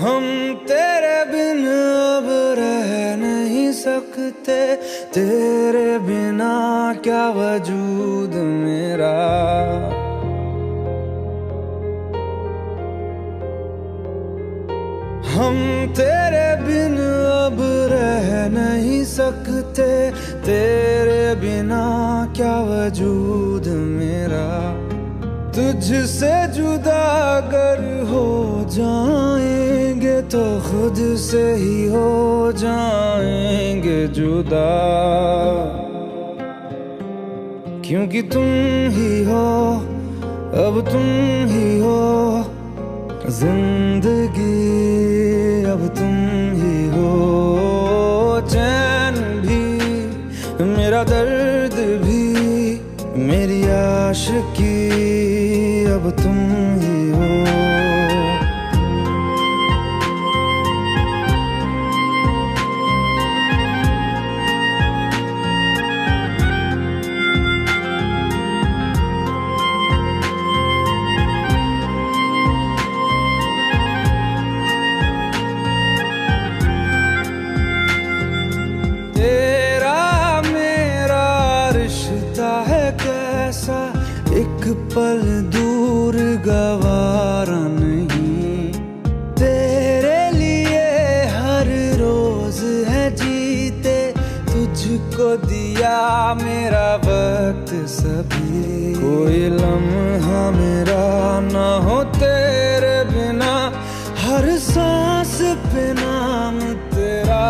हम तेरे बिन अब रह नहीं सकते, तेरे बिना क्या वजूद मेरा। हम तेरे बिन अब रह नहीं सकते, तेरे बिना क्या वजूद मेरा। तुझसे जुदा अगर हो जाएंगे तो खुद से ही हो जाएंगे जुदा, क्योंकि तुम ही हो, अब तुम ही हो जिंदगी, अब तुम ही हो। चैन भी मेरा दर्द भी मेरी आशिकी, अब तुम ही हो। एक पल दूर गवारा नहीं, तेरे लिए हर रोज है जीते, तुझको दिया मेरा वक्त सभी। कोई लम्हा मेरा ना हो तेरे बिना, हर सांस पे नाम तेरा,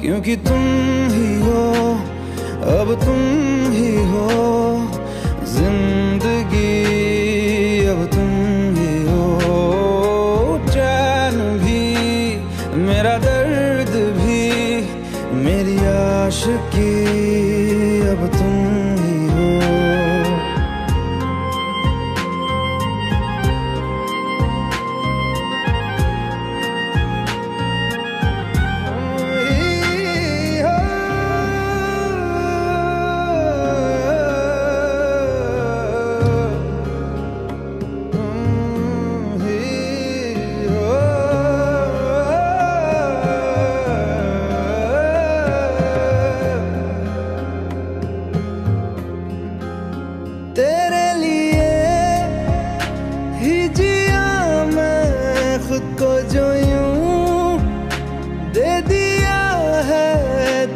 क्योंकि तुम ही हो, अब तुम ही हो जिंदगी, अब तुम ही हो। चैन भी मेरा दर्द भी मेरी आशिकी, अब तुम ही हो। तेरे लिए ही जिया मैं खुद को, जो यूं दे दिया है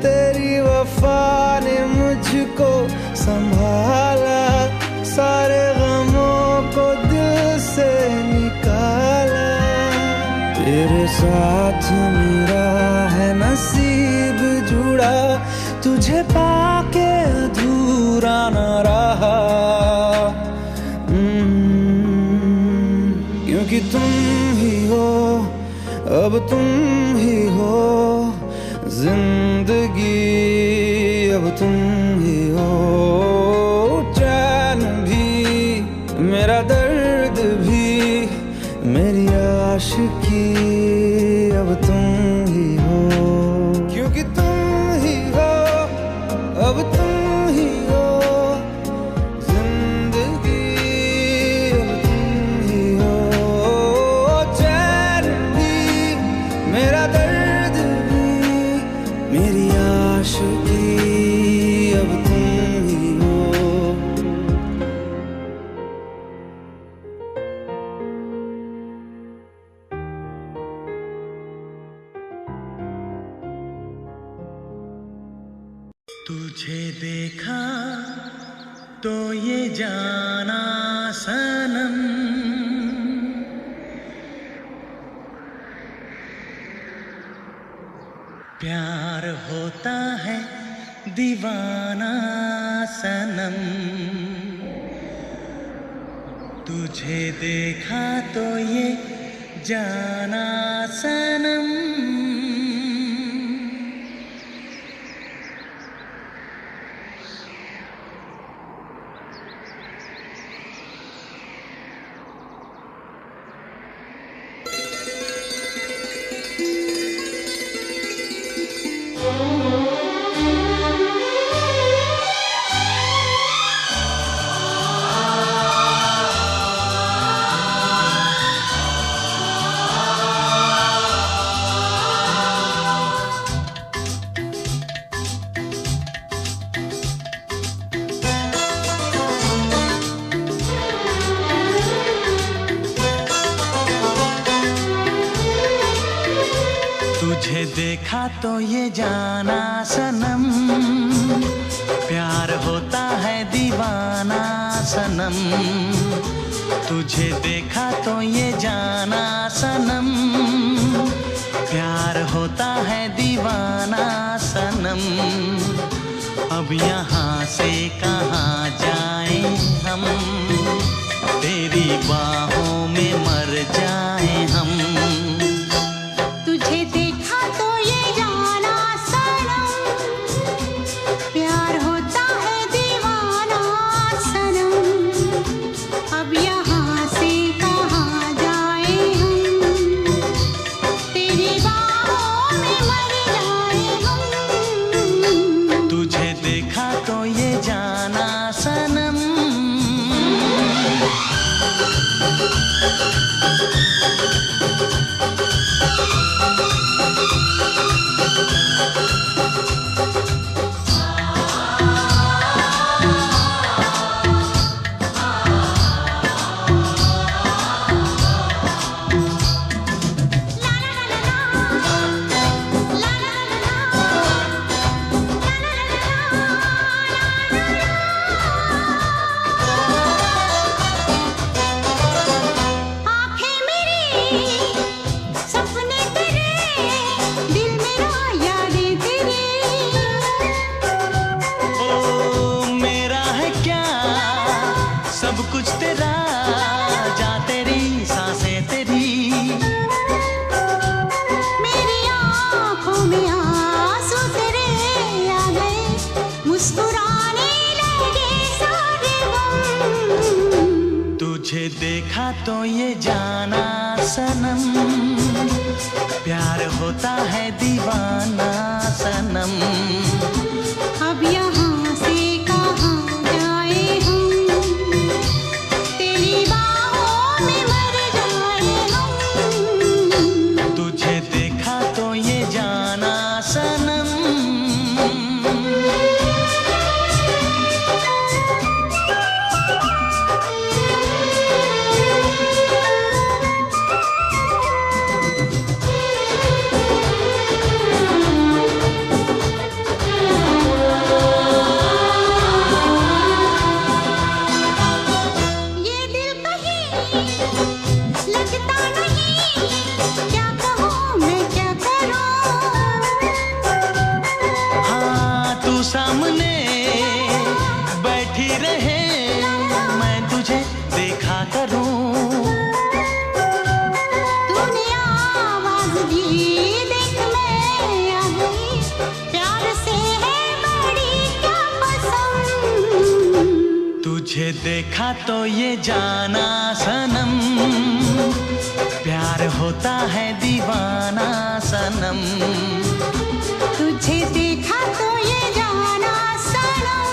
तेरी वफा ने मुझको संभाला, सारे गमों को दिल से निकाला। तेरे साथ मेरा है नसीब जुड़ा, तुझे पाके अधूरा न रहा, क्योंकि तुम ही हो, अब तुम ही हो जिंदगी, अब तुम ही हो। चैन भी मेरा दर्द भी मेरी आशिकी, अब तुम ही हो, क्योंकि तुम ही हो, अब तुम ही हो जिंदगी, अब तुम ही हो। चैन भी मेरा दर्द भी मेरी आशिकी, अब तुम ही हो। तुझे देखा तो ये जाना सनम, प्यार होता है दीवाना सनम। तुझे देखा तो ये जाना सनम, तुझे देखा तो ये जाना सनम, प्यार होता है दीवाना सनम। तुझे देखा तो ये जाना सनम, प्यार होता है दीवाना सनम। अब यहाँ से कहाँ जाएं हम, तेरी बाहों में मर जाएं हम। तुझे देखा तो ये जाना सनम, प्यार होता है दीवाना सनम। अब यहाँ से कहाँ जाएं हम, तेरी बाहों में मर जाएं हम। तुझे देखा तो ये जाना सनम। सब कुछ तेरा, जा तेरी सांसें तेरी। मेरी आँखों में आंसू तेरे आ गए, मुस्कुराने लगे सारे गम। तुझे देखा तो ये जाना सनम, प्यार होता है दीवाना सनम। अब यहाँ से कहाँ जाएं हम, तेरी बाहों में मर जाएं हम। तुझे देखा तो ये जाना सनम। सामने बैठी रहे, मैं तुझे देखा करूं। तूने आवाज दी, देख मैं आ गई, प्यार से है बड़ी क्या पसंद। तुझे देखा तो ये जाना सनम, प्यार होता है दीवाना सनम। तुझे देखा तो ये जाना सनम,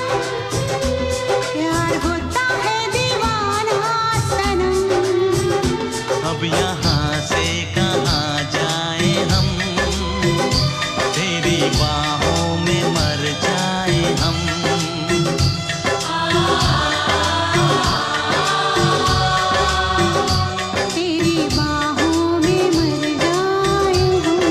प्यार होता है दीवाना सनम। अब यहाँ से कहाँ जाएं हम, तेरी बाहों में मर जाएं हम। तेरी बाहों में मर जाएं हम।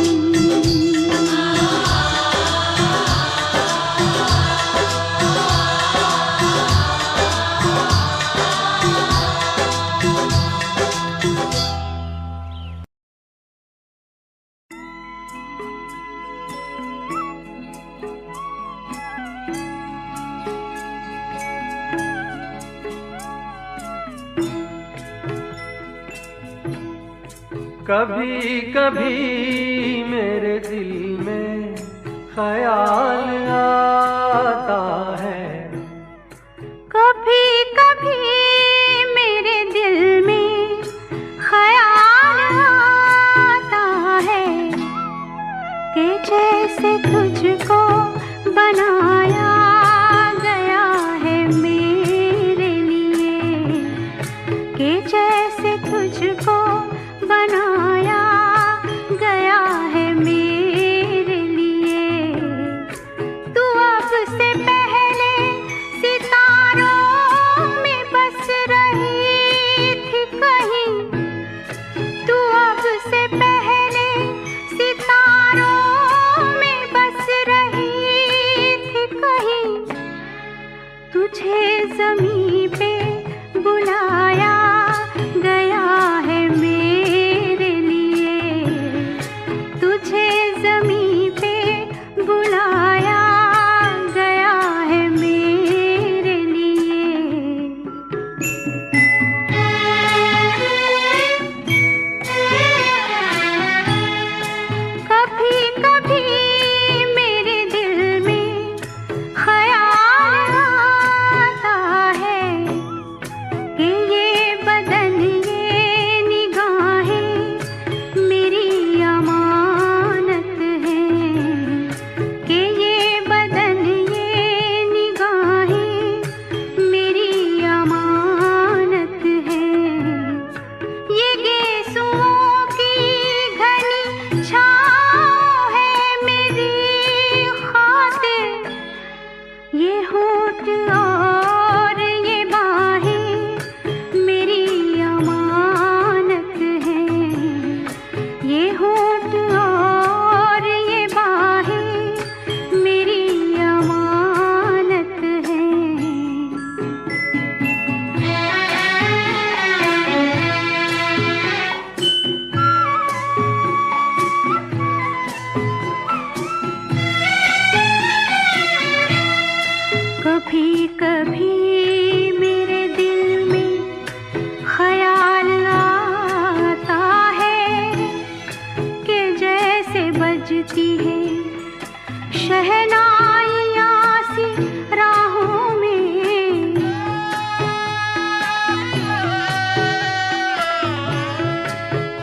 कभी कभी मेरे दिल में ख्याल आता है, कभी कभी मेरे दिल में ख्याल आता है कि जैसे तुझको बनाया गया है मेरे लिए, कि जैसे तुझको बनाया गया है मेरे लिए। तू अब से पहले सितारों में बस रही थी कहीं, तू अब से पहले सितारों तुझे ज़मीं पे बुलाया गया है मेरे लिए। कभी कभी मेरे दिल में ख्याल आता है कि ये बदन ये निगाहें मेरी अमानत है, कि ये बदन ये निगाहें मेरी अमानत है। ये गेसुओं की घनी छाँव है मेरी खातिर, ये होठ और ये बाहें मेरी अमानत है। ये होठ और ये बाहें मेरी अमानत है। कभी कभी मेरे दिल में ख्याल आता है कि जैसे बजती है शहनाइयाँ सी राहों में,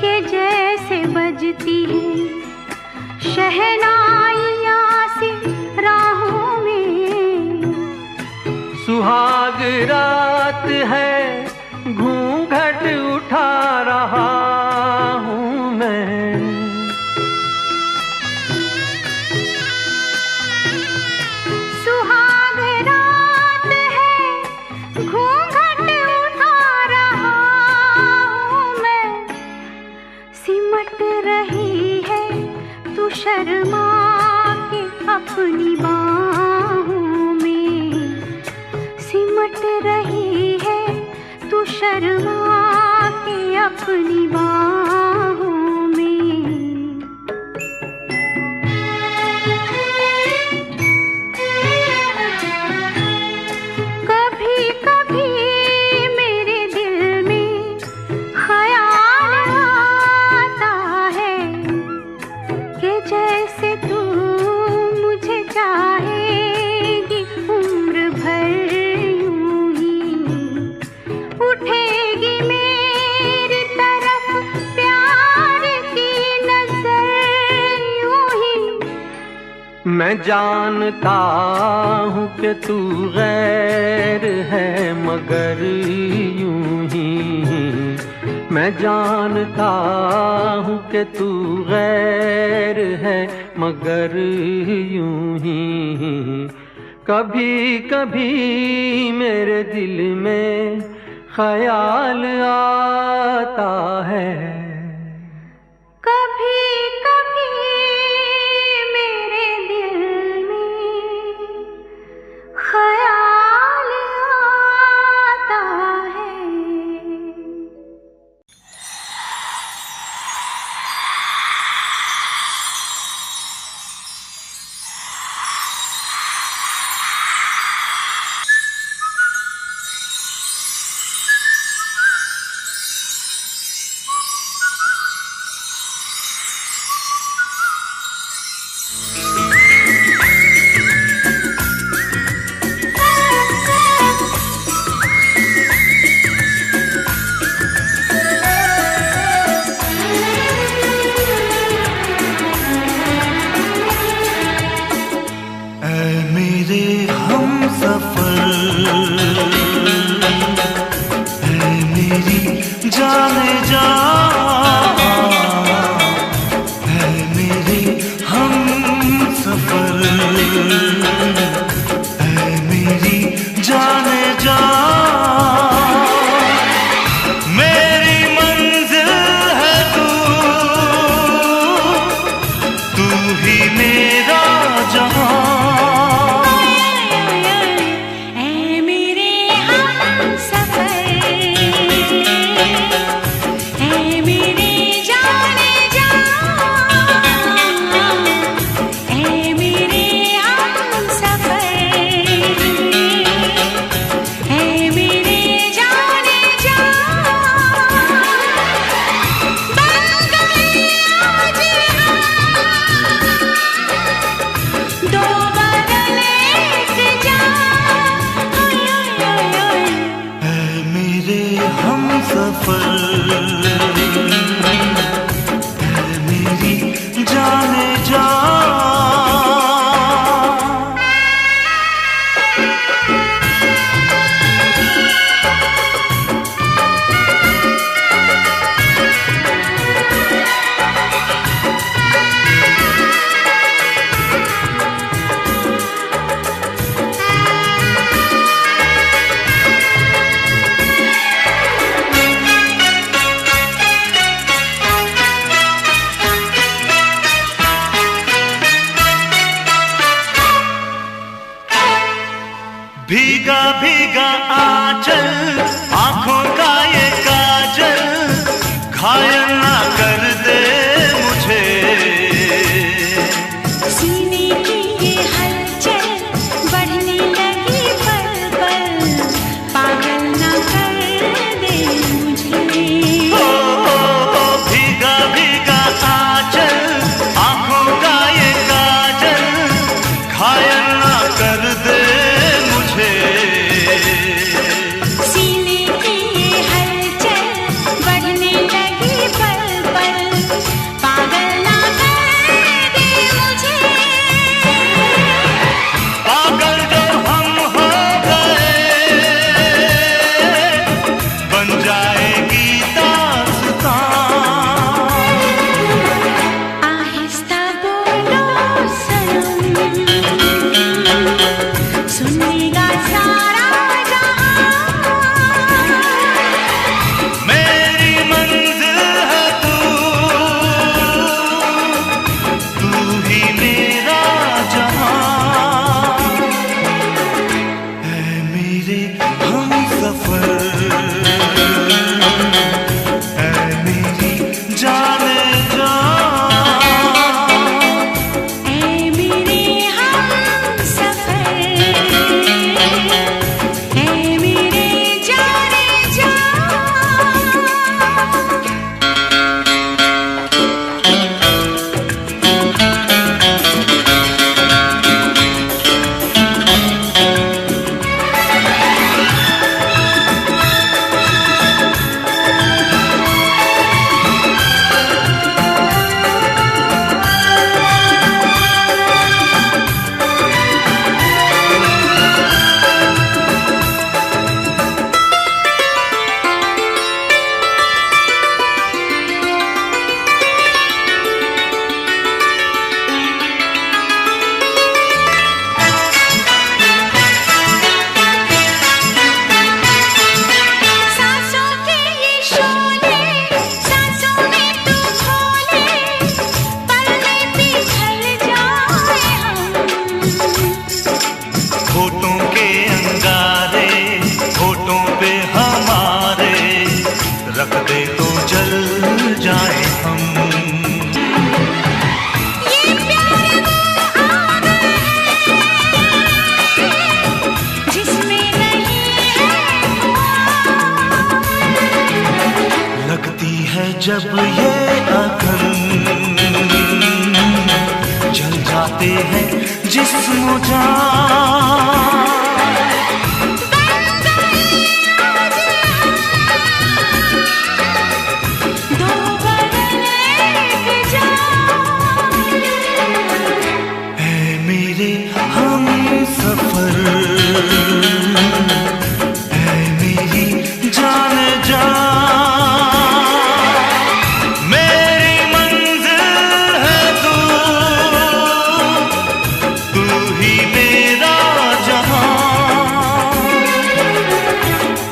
कि जैसे बजती है शहनाइयाँ सी राहों में। सुहाग रात है घूंघट उठा रहा हूँ मैं, सुहाग रात है घूंघट उठा रहा हूँ मैं। सिमट रही है तू शर्मा के अपनी बाहों में, सिमट रही है तू शर्मा के अपनी बाहों में। कभी कभी मेरे दिल में ख्याल आता है कि जैसे तू मुझे चाहेगी उम्र भर यूं ही, उठेगी मेरी तरफ प्यार की नजर यूं ही। मैं जानता हूँ कि तू गैर है मगर यूं ही, मैं जानता हूँ कि तू गैर है मगर यूं ही। कभी कभी मेरे दिल में ख्याल आता है, कभी कभी मेरे दिल में ख्याल आता है। जाने जा है मेरे हम सफर, है मेरी जाने जा मेरी मंजिल है तू ही मेरा जहां। मेरे हम सफर, भीगा भीगा आंचल आंखों का ये काजल घायल ना कर दे मुझे। सीने की ये हलचल बढ़ने लगी पल पल, पागल ना कर दे मुझे। भीगा भीगा आंचल आंखों का ये काजल घायल ना कर दे मुझे। सीने की ये हलचल बढ़ने लगी पल पल, पागल ना कर दे मुझे। पागल जो हम हो गए बन जाएगी दास्तां। आहिस्ता बोलो सनम, सुनेगा सारा जहां। मेरी मंजिल है तू ही मेरा जहां। है मेरे हमसफर है मेरी जाने जा। ऐ मेरे हमसफर, ऐ मेरे जाने जा। सांसों के ये शोले, सांसों में तू खोले, पलने पिघल जाए हम। होठों के अंगारे होठों पे हमारे रख दे तो जल जाए हम। ये प्यार वो आग है जिसमें नहीं है धुआं। लगती है जब ये अखन जल जाते हैं जिस्म जान। दो बदन एक जान। है मेरे हमसफर है मेरी जान जा। मेरी मंजिल है तू ही मेरा जहां।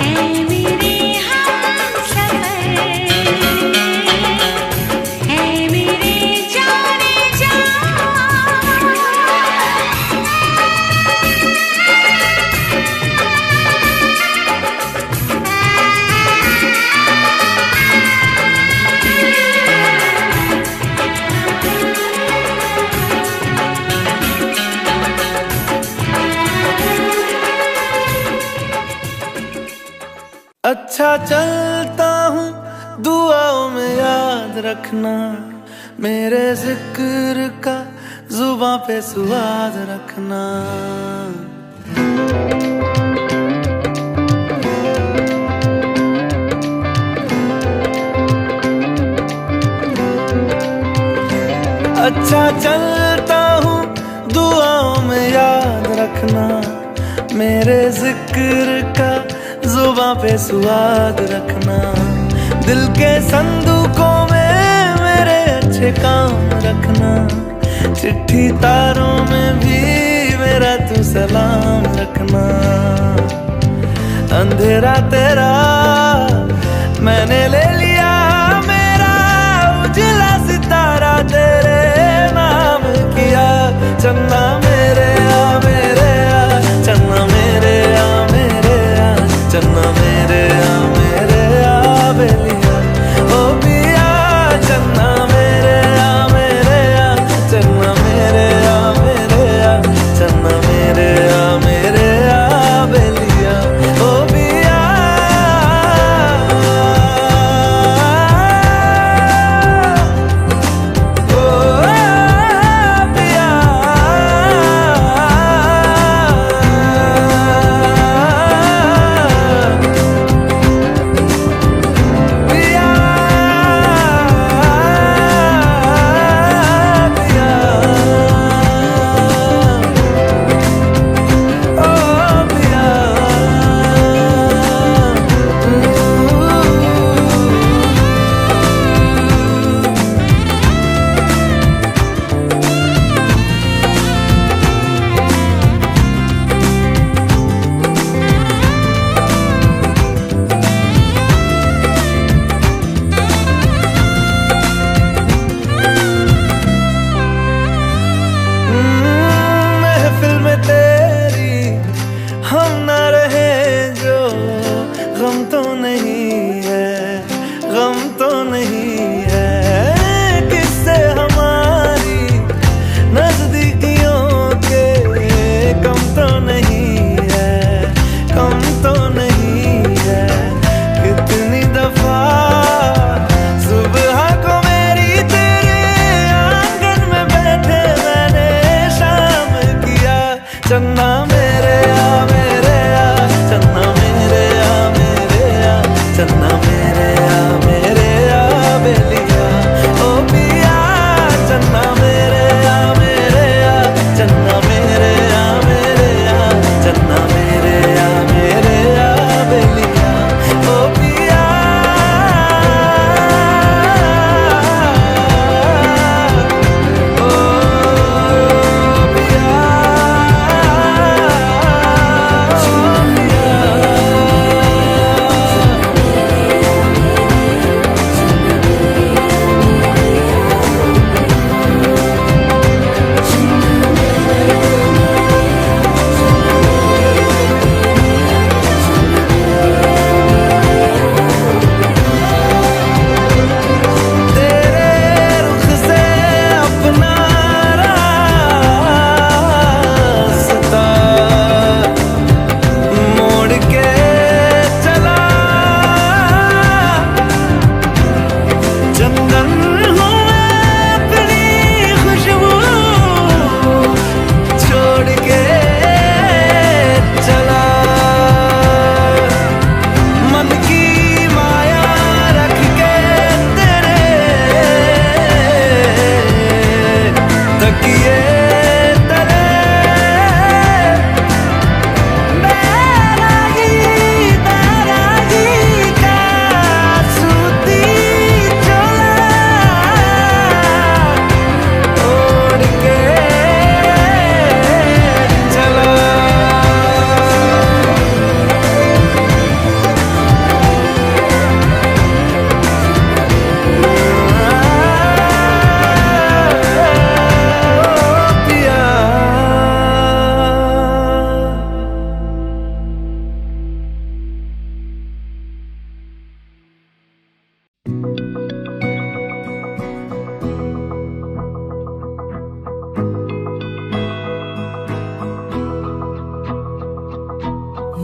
ऐ मेरे हमसफर, ऐ मेरे जाने जा। अच्छा चलता हूँ दुआओं में याद रखना, मेरे जिक्र का जुबां पे स्वाद रखना। अच्छा चलता हूँ दुआओं में याद रखना, मेरे जिक्र का जुबां पे स्वाद रखना। दिल के संदूकों में मेरे अच्छे काम रखना, चिट्ठी तारों में भी मेरा तू सलाम रखना। अंधेरा तेरा मैंने ले लिया, मेरा उजला सितारा तेरे नाम किया। चन्ना मेरे आ चन्ना मेरे आ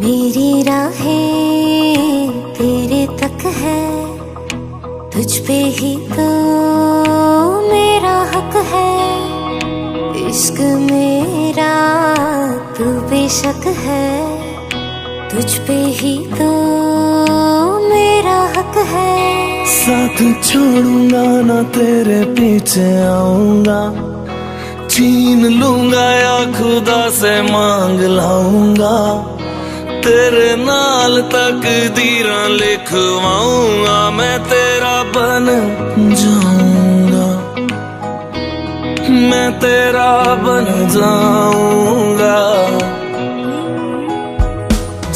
मेरी राहें तेरे तक है, तुझ पे ही तो मेरा हक है। इश्क मेरा तू बेशक है, तुझ पे ही तो मेरा हक है। साथ छोड़ूंगा ना तेरे पीछे आऊंगा, छीन लूंगा या खुदा से मांग लाऊंगा। तेरे नाल तकदीरां लिखवाऊंगा, मैं तेरा बन जाऊंगा, मैं तेरा बन जाऊंगा।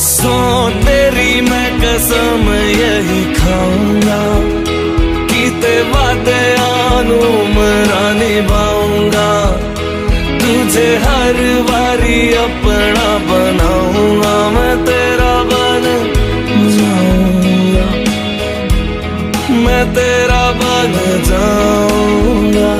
सो तेरी मैं कसम यही खाऊंगा, कीते वादे आनू मरा निभाऊंगा। तुझे हर बारी अपना बनाऊंगा, मैं तेरा बन जाऊंगा, मैं तेरा बन जाऊंगा।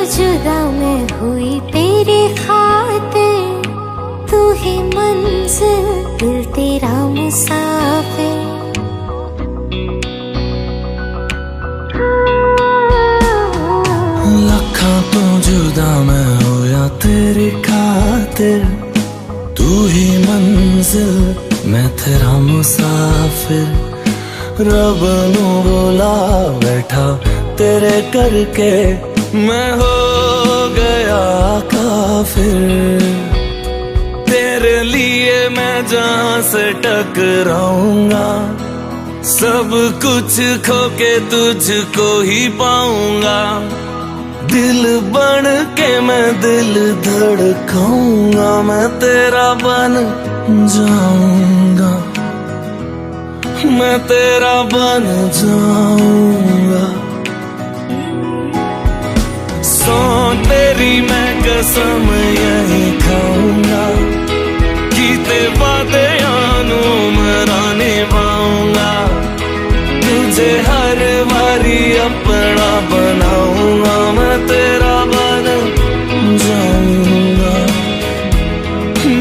जुदा मैं हुई तेरे खातिर, तू ही मंजिल दिल तेरा मुसाफिर। लखा तो जुदा मैं होया तेरी खातिर, तू ही मंजिल मैं तेरा मुसाफिर। रब नू बोला बैठा तेरे करके, मैं हो गया काफिर। तेरे लिए मैं जहां से टकराऊंगा, सब कुछ खो के तुझको ही पाऊंगा। दिल बन के मैं दिल धड़काऊंगा, मैं तेरा बन जाऊंगा, मैं तेरा बन जाऊंगा। सो तेरी मैं कसम यही खाऊंगा, कीते वादे आनू मरा निभाऊंगा। तुझे हर बारी अपना बनाऊंगा, मैं तेरा बन जाऊंगा,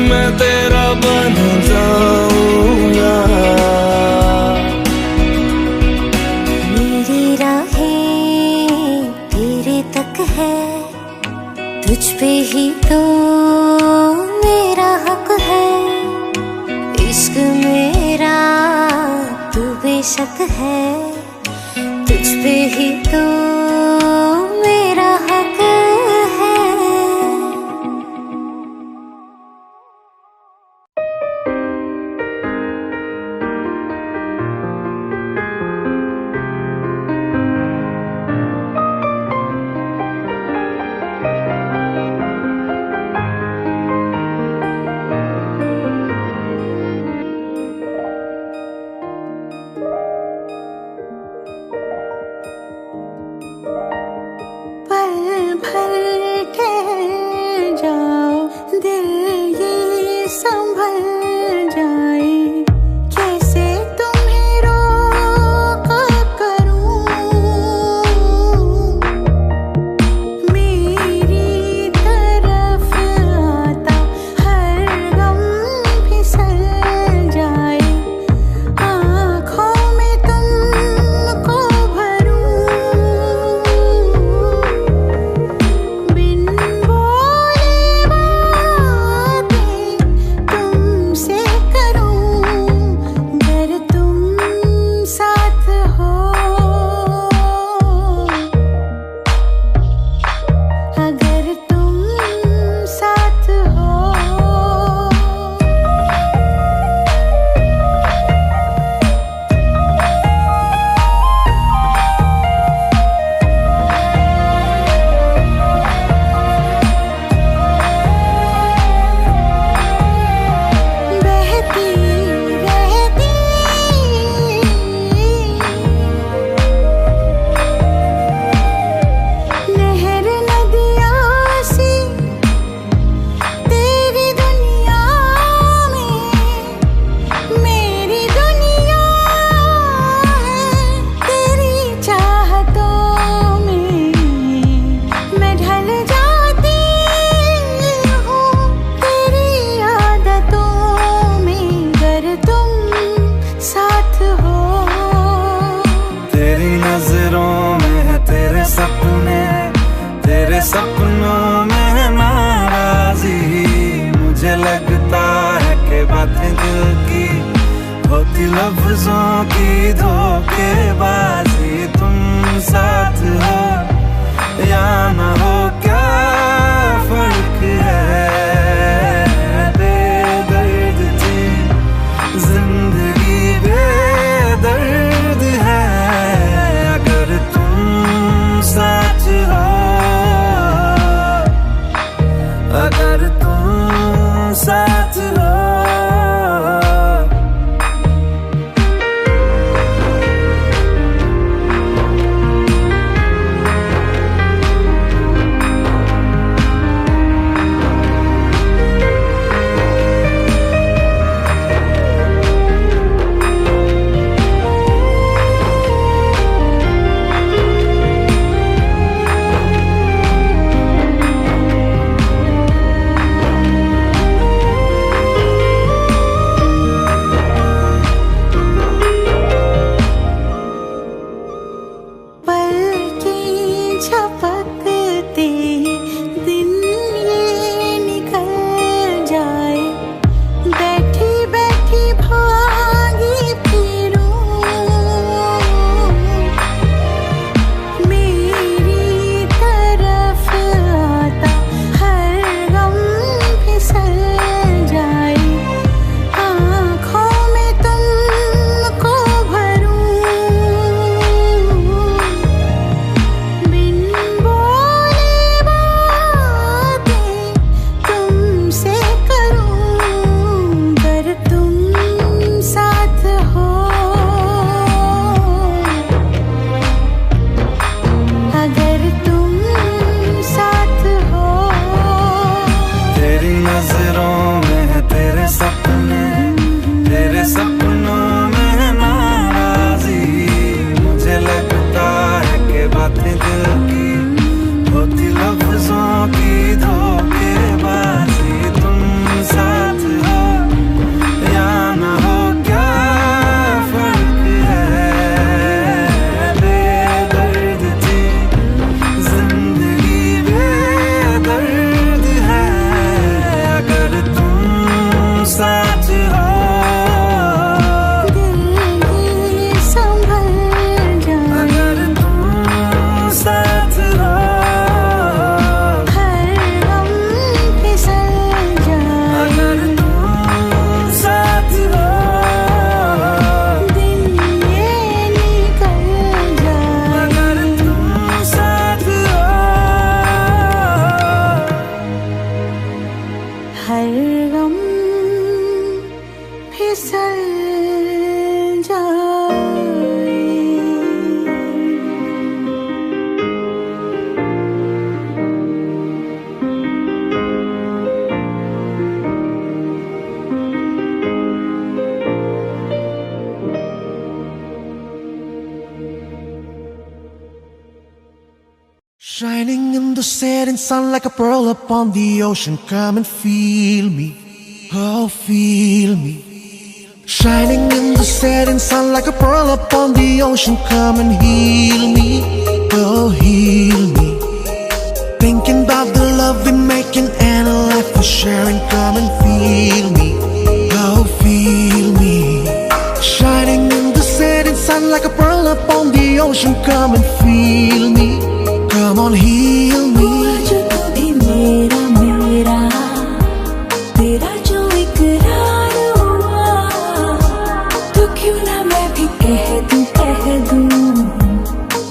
मैं तेरा बन जाऊंगा। मेरी राहें तेरे तक है, तुझ पे ही तो मेरा हक है। इश्क मेरा तू बेशक है, तुझ पे ही तो मेरा हक है। लफ्जों की धोखेबाजी, तुम साथ हो या न हो क्या फर्क है। बेदर्द थी जिंदगी, बेदर्द है अगर तुम साथ हो, अगर तुम साथ हो। Shining in the setting sun like a pearl upon the ocean. Come and feel me, oh feel me. Shining in the setting sun like a pearl upon the ocean. Come and heal me, oh heal me. Thinking about the love we're making and a life we're sharing. Come and feel me, oh feel me. Shining in the setting sun like a pearl upon the ocean. Come and feel me, come on heal me. जो तू भी मेरा मेरा, तेरा जो इकरार हुआ, तो क्यों ना मैं भी कह दूं,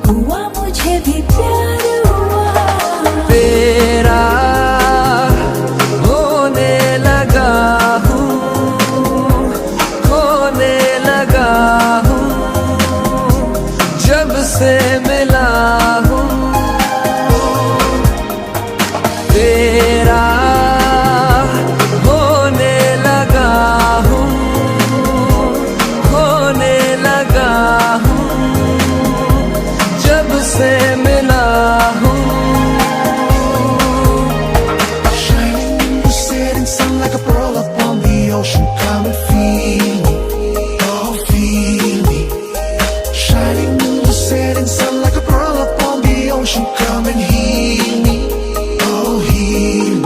हुआ मुझे भी प्यार हुआ। तेरा होने लगा हूँ, खोने लगा हूँ, जब से मिला हूँ। तेरा होने लगा हूँ, खोने लगा हूँ, जब से मिला हूँ। Shining in the setting sun like a pearl upon the ocean. Come and feel me, oh feel me. Shining in the setting sun like a pearl upon the ocean. Come and heal me, oh heal me.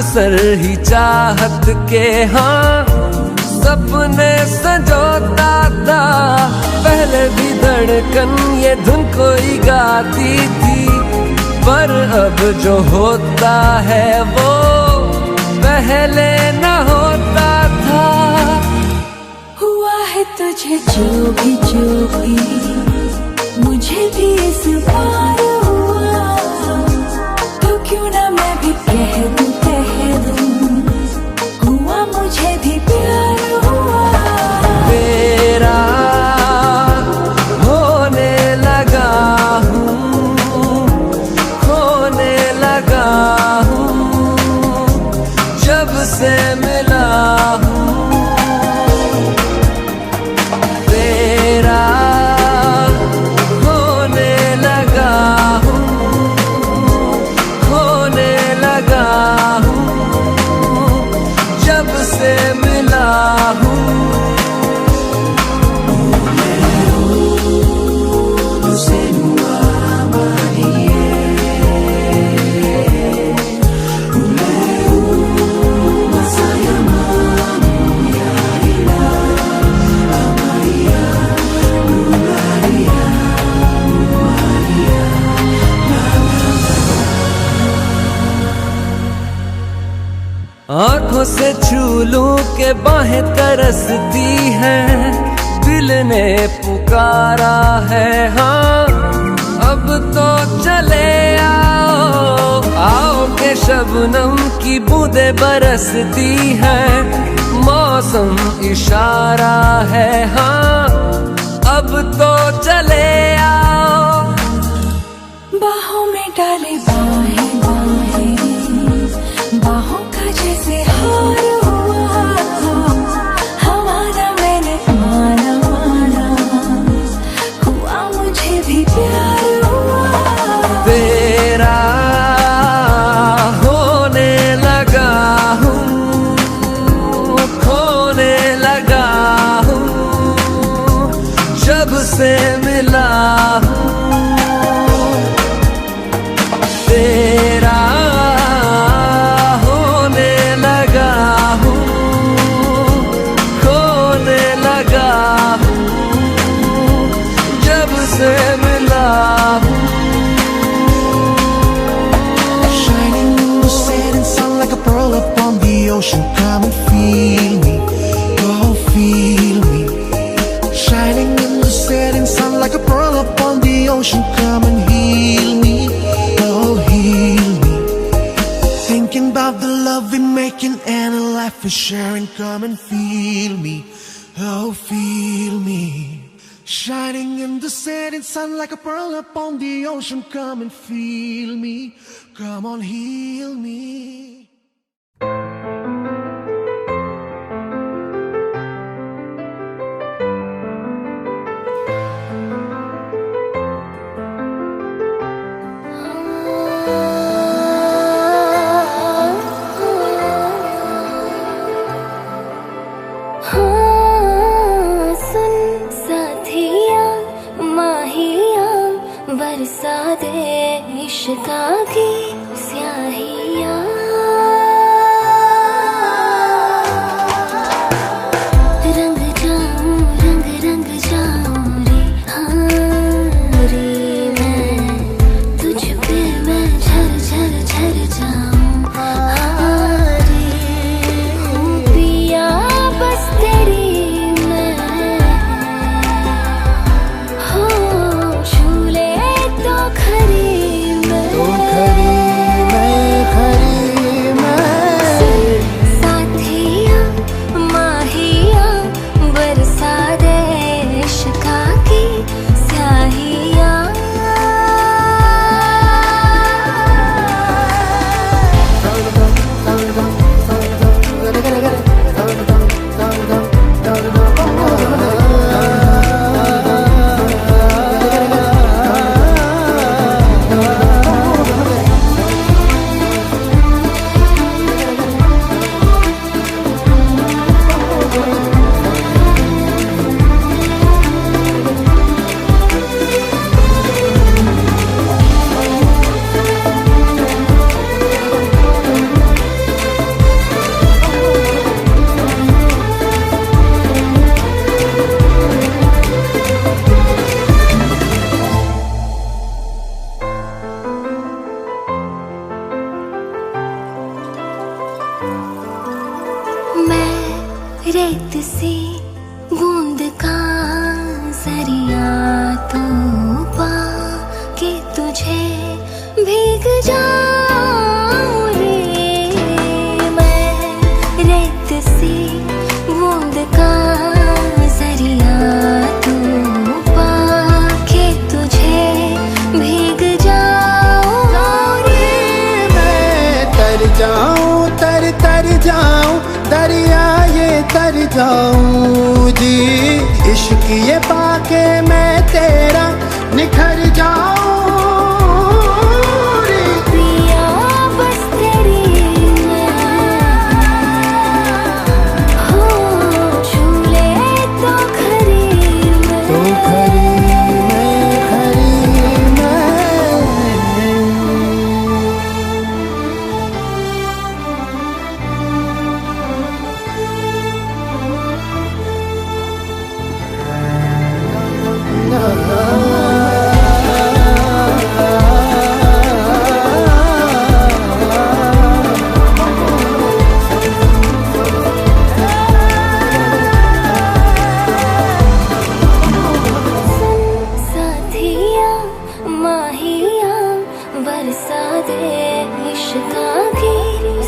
अक्सर ही चाहत के हाँ सपने संजोता था। पहले भी धड़कन ये धुन कोई गाती थी, पर अब जो होता है वो पहले न होता था। हुआ है तुझे जो भी मुझे भी इस बार हुआ, तो क्यों ना मैं भी कह दूं हुआ मुझे भी प्यार हुआ। तेरा होने लगा हूँ, खोने लगा हूँ, जब से मिला हूँ। तेरा होने लगा हूँ, खोने लगा हूँ, जब से मिला हूँ। आंखों से छू लूं के बाहें तरसती हैं, दिल ने पुकारा है हाँ अब तो चले आओ। आओ के शबनम की बूंदें बरसती हैं, मौसम इशारा है हाँ अब तो चले आओ। बाहों में डाले बाहें बाहें, बाहों का जैसे हार हुआ, हमारा मैंने माना माना, हुआ मुझे भी प्यार हुआ। तेरा होने लगा हूँ, खोने लगा हूँ, जब से मिला हूँ। तेरा होने लगा हूँ, खोने लगा हूँ, जब से मिला हूँ। Shining in the setting sun like a pearl upon the ocean. Come and feel me, oh feel me. Shining in the setting sun like a pearl upon the ocean. Come and heal me, oh heal me. Thinking about the love we're making and a life we're sharing. Come and feel me, oh feel me. Shining in the setting sun like a pearl upon the ocean. Come and feel me, come on heal me. सुन साथिया माहिया बरसा दे इश्क़ा की स्याहिया। रंग जाऊं रंग रंग जाऊं रे हाँ रे मैं तुझ पे मैं झर झर झर जाऊं हाँ रे हूँ पिया बस तेरी मैं हो झूले तो खरी मैं खरी इश्क ये पाके मैं तेरा निखर जाऊं रे। पिया बस तेरी हो झूले तो खरी मैं, तो खरी मैं साथिया माहिया बरसा दे इश्का की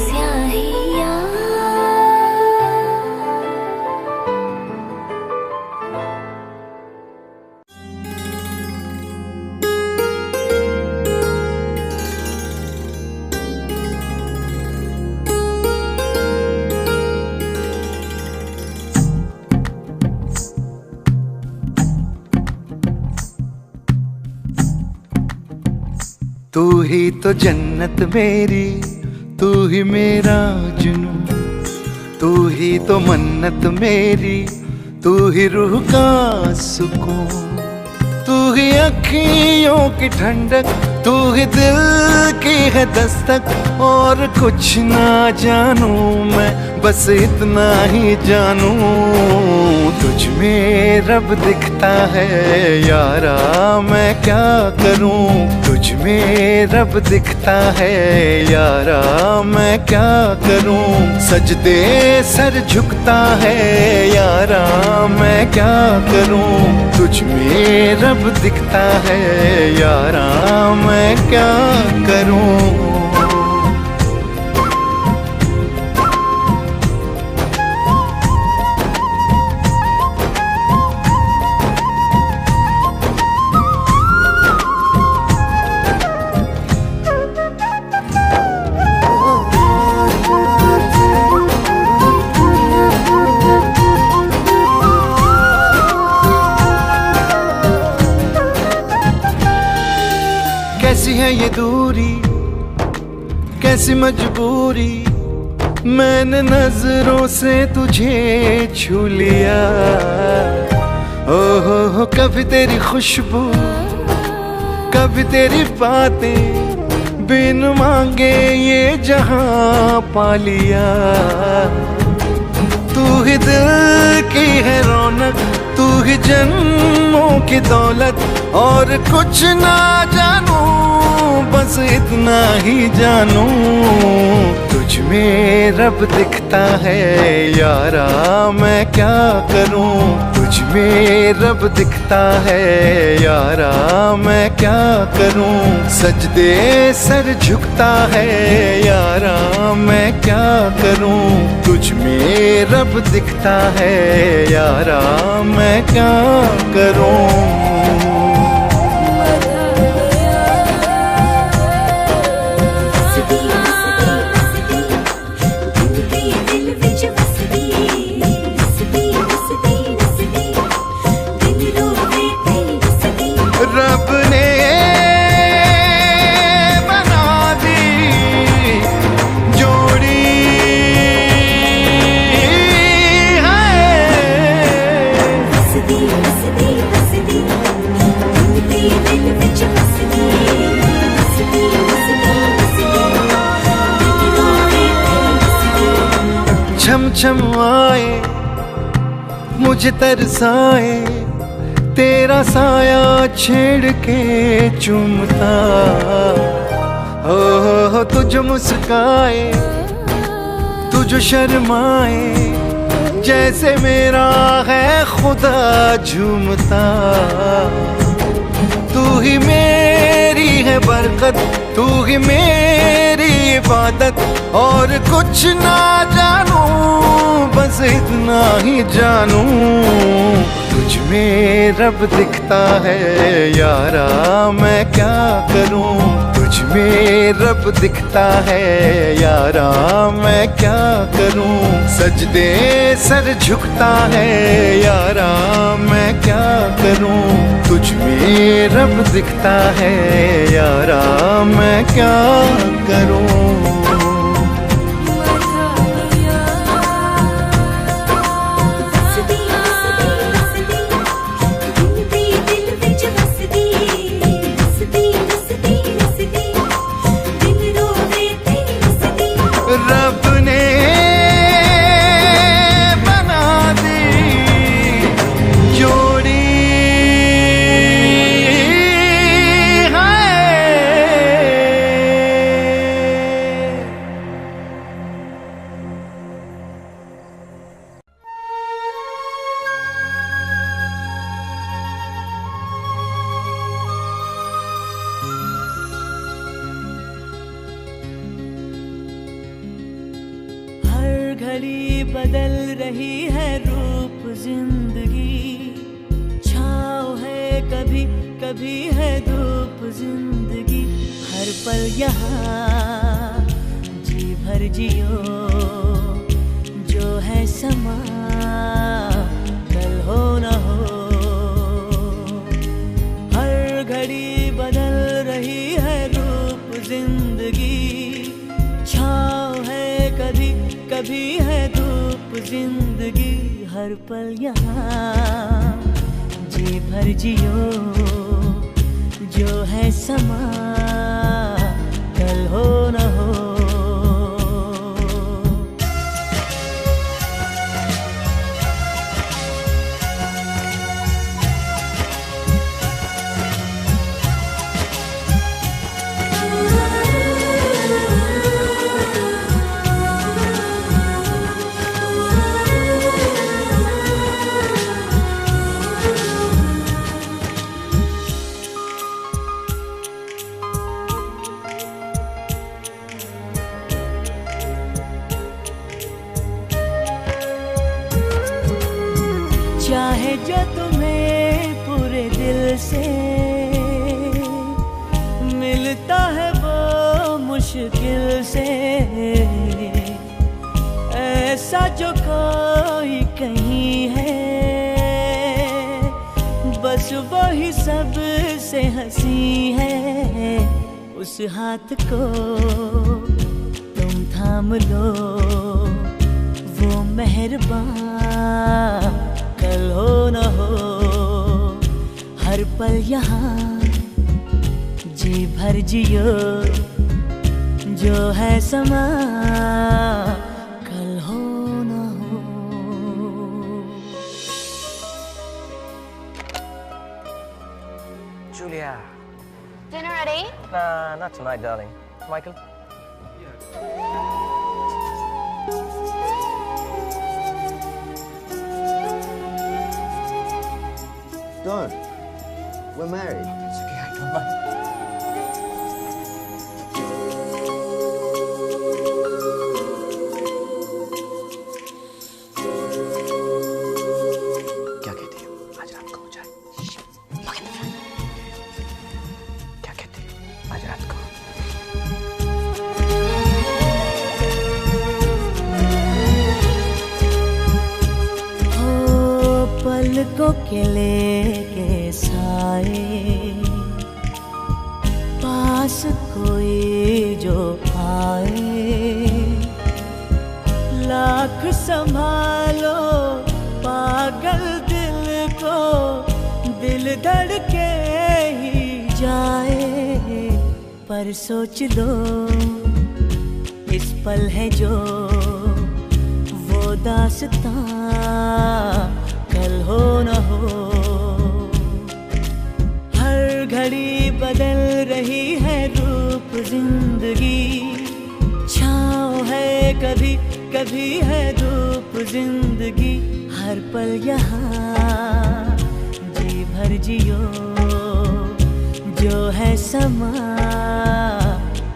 स्याहिया। तू ही तो जन्नत मेरी, तू ही मेरा जुनून, तू ही तो मन्नत मेरी, तू ही रूह का सुकून, तू ही अखियों की ठंडक, तू ही दिल की है दस्तक। और कुछ ना जानूं मैं, बस इतना ही जानूं, तुझ में रब दिखता है यारा, मैं क्या करूं। तुझ में रब दिखता है यारा, मैं क्या करूं। सजदे सर झुकता है यारा, मैं क्या करूं। तुझ में रब दिखता है यारा, मैं क्या करूं। कैसी है ये दूरी, कैसी मजबूरी, मैंने नजरों से तुझे छू लिया। हो कभी तेरी खुशबू, कभी तेरी बातें, बिन मांगे ये जहां पा लिया। तू ही दिल की है रौनक, तू ही जन्मों की दौलत। और कुछ ना जानूं, बस इतना ही जानूं, तुझ में रब दिखता है यारा, मैं क्या करूं। तुझ में रब दिखता है यारा, मैं क्या करूं। सजदे सर झुकता है यारा, मैं क्या करूं। तुझ में रब दिखता है यारा, मैं क्या करूं। रब ने बना दी जोड़ी छम छम आए मुझे तरसाए, तेरा साया छेड़ के चूमता। हो तुझ मुस्काए, तुझ शर्माए, जैसे मेरा है खुदा झूमता। तू ही मेरी है बरकत, तू ही मेरी इबादत। और कुछ ना जानूं, बस इतना ही जानूं, तुझ में रब दिखता है यारा, मैं क्या करूं। तुझ में रब दिखता है यारा, मैं क्या करूं सजदे सर झुकता है यारा, मैं क्या करूं तुझ में रब दिखता है यारा, मैं क्या करूं। रब ने बना दी जोड़ी घड़ी बदल रही है रूप जिंदगी, छाँव है कभी कभी है धूप जिंदगी, हर पल यहाँ जी भर जियो, जो है समा कल हो न हो। हर घड़ी बदल रही है रूप जिंदगी, छाँव है कभी कभी है धूप जिंदगी, हर पल यहाँ जी भर जियो, जो है समा कल हो न हो। चाहे जो तुम्हें पूरे दिल से मिलता है वो मुश्किल से, ऐसा जो कोई कहीं है बस वही सब से हंसी है, उस हाथ को तुम थाम लो, वो मेहरबान कल हो न हो। हर पल यहाँ जी भर जियो, जो है समा कल हो न हो। Julia. Dinner ready? Nah, not tonight, darling. Michael? Don't. We're married. It's okay, I don't mind. क्या कहती हो? आज रात को हो जाए। क्या कहती हो? आज रात को। पलकों के लेके साए, पास कोई जो आए, लाख संभालो पागल दिल को, दिल धड़के ही जाए, पर सोच लो इस पल है जो वो दास्तां कल हो न हो। हर घड़ी बदल रही है रूप जिंदगी, छाँव है कभी कभी है धूप जिंदगी, हर पल यहाँ जी भर जियो, जो है समा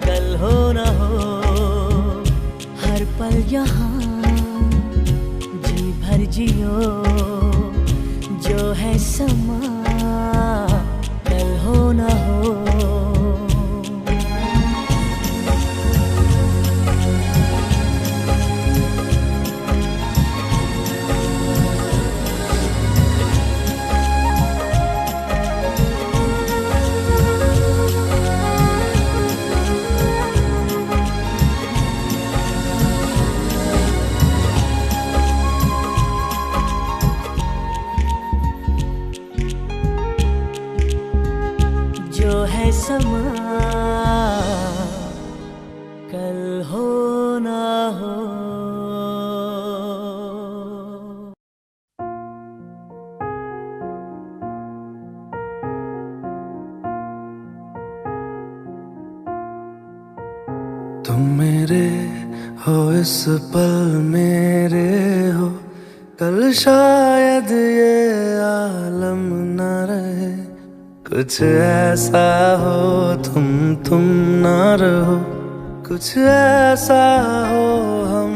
कल हो न हो। हर पल यहाँ जी भर जियो, जो है समा कल हो न हो। है समा, कल हो ना हो। तुम मेरे हो इस पल मेरे हो, कल शायद ये आलम न रहे। कुछ ऐसा हो तुम ना रहो, कुछ ऐसा हो हम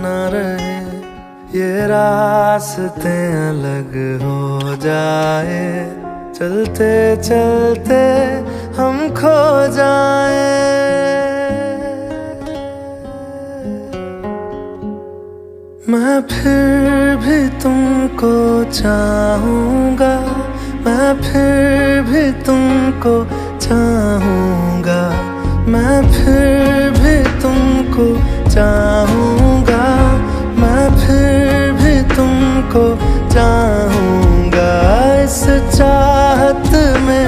न रहे। ये रास्ते अलग हो जाए, चलते चलते हम खो जाए। मैं फिर भी तुमको चाहूँगा, मैं फिर भी तुमको चाहूँगा, मैं फिर भी तुमको चाहूँगा, मैं फिर भी तुमको चाहूँगा। इस चाहत में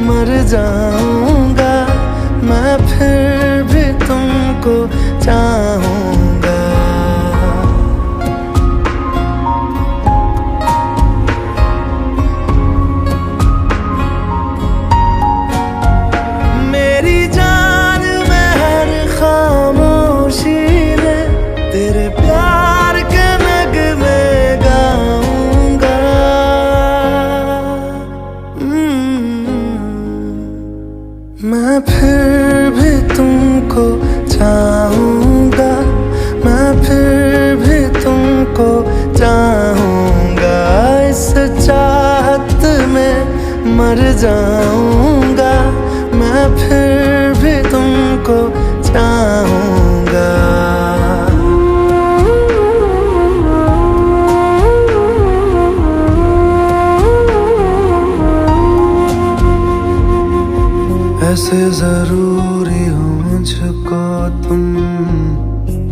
मर जाऊँगा, मैं फिर भी तुमको चाहूँगा। मैं फिर भी तुमको चाहूँगा, मैं फिर भी तुमको चाहूँगा। इस चाहत में मर जाऊँगा, मैं फिर भी तुमको चाहूँगा। ऐसे जरूरी हो मुझको तुम,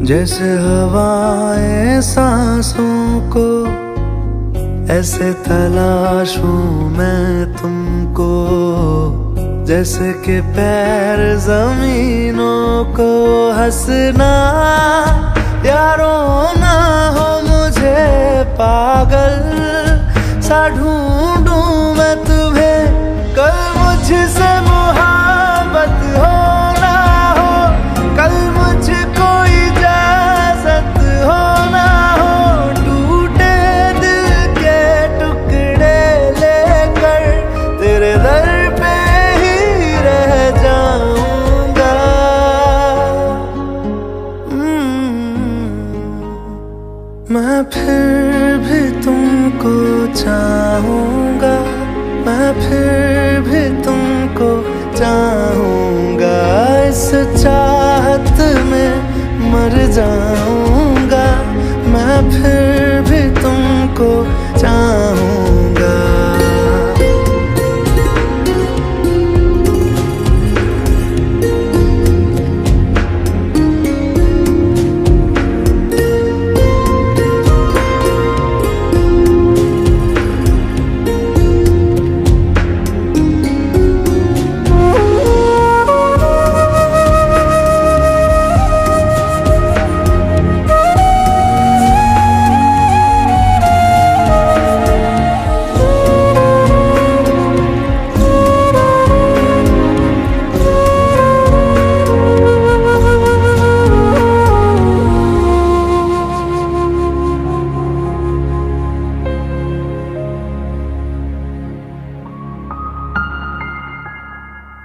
जैसे हवाएं सांसों को। ऐसे तलाशूं मैं तुमको, जैसे कि पैर जमीनों को। हंसना या रोना हो मुझे पागल सा ढूंढूं मैं तुम्हें। कल मुझसे मोहब्बत हो ना हो, कल मुझको इजाजत हो ना हो। टूटे दिल के टुकड़े लेकर तेरे दर पे ही रह जाऊंगा। मैं फिर भी तुमको चाहूँगा, मैं फिर भी तुमको चाहूँगा। इस चाहत में मर जाऊँगा, मैं फिर भी तुमको चाहूँगा।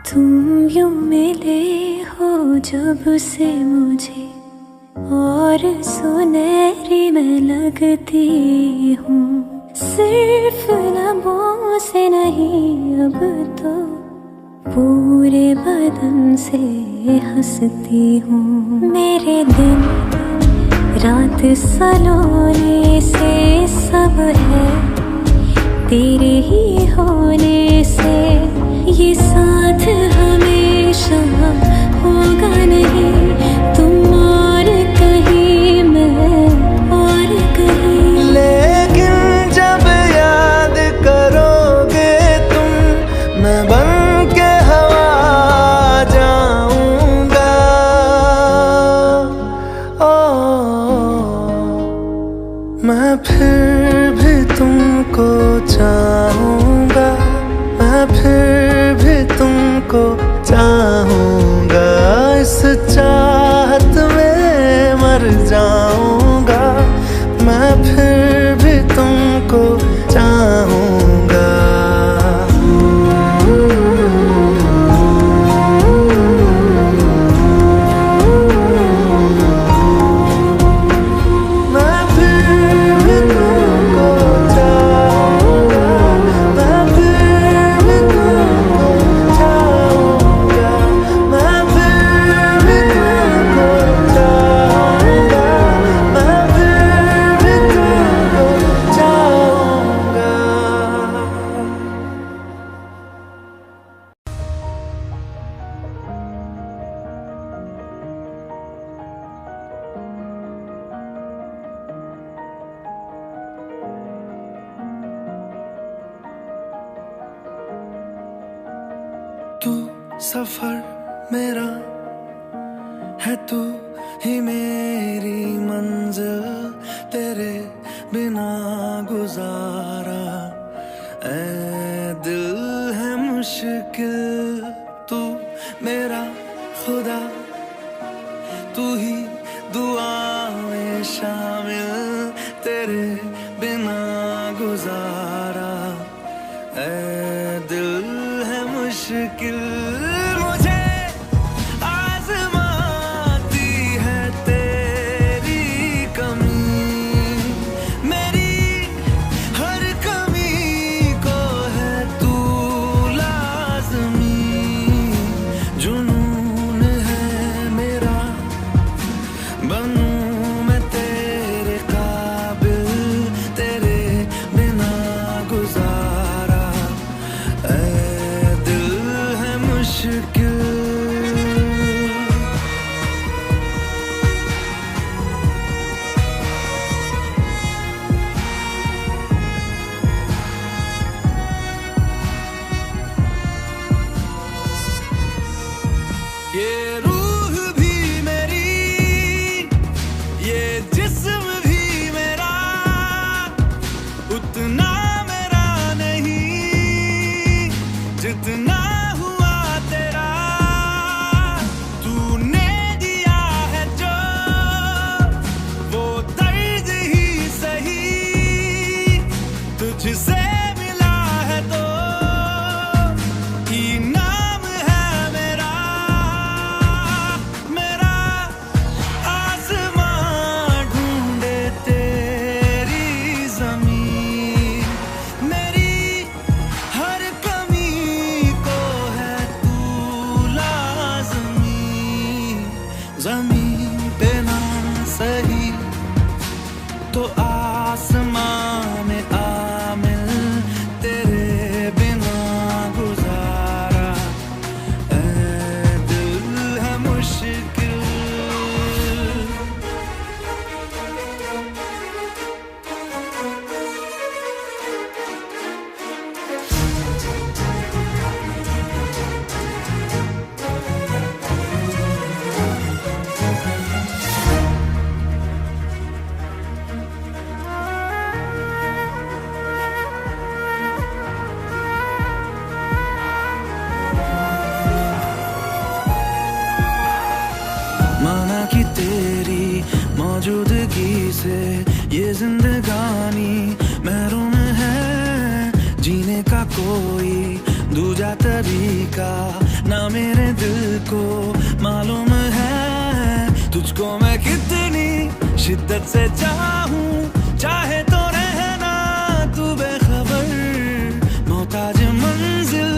तुम यूं मिले हो जब से मुझे, और सुनहरी मैं लगती हूँ। सिर्फ लबों से नहीं अब तो पूरे बदन से हंसती हूँ। मेरे दिन रात सलोने से सब है तेरे ही होने से। ये साथ हमेशा होगा नहीं, तुम और कहीं मैं और कहीं। लेकिन जब याद करोगे तुम, मैं बन के चाहूंगा, इस चाहत में मर जाऊंगा, मैं फिर भी तुमको चाहूंगा। तू सफर मेरा है, तू ही मेरी मंजिल, तेरे बिना गुजारा ऐ दिल है मुश्किल। तू मेरा खुदा, तू ही दुआ में शामिल, तेरे बिना गुजारा ऐ दिल है मुश्किल। मुझे आज़माती है तेरी कमी, मेरी हर कमी को है तू लाज़मी। जुनून है मेरा, बनूं मैं तेरे काबिल, तेरे बिना गुजारा ऐ दिल है मुश्किल। ये रूह भी मेरी, ये जिस्म भी मेरा, उतना मेरा नहीं जितना हुआ तेरा। तूने दिया है जो वो दर्द ही सही, तुझसे मिला है तो इनाम है मेरा। मेरा आसमां ढूंढे तेरी ज़मीन, मेरी हर कमी को है तू लाज़मी। ज़मीन पे ना सही तो आसमां में आमिल, तेरे बिना गुजारा ऐ दिल है मुश्किल। माना कि तेरी मौजूदगी से ये जिंदगानी महरूम है, जीने का कोई दूजा तरीका ना मेरे दिल को मालूम है। तुझको मैं कितनी शिद्दत से चाहूं, चाहे तो रहना तू बेखबर, मोहताज मंजिल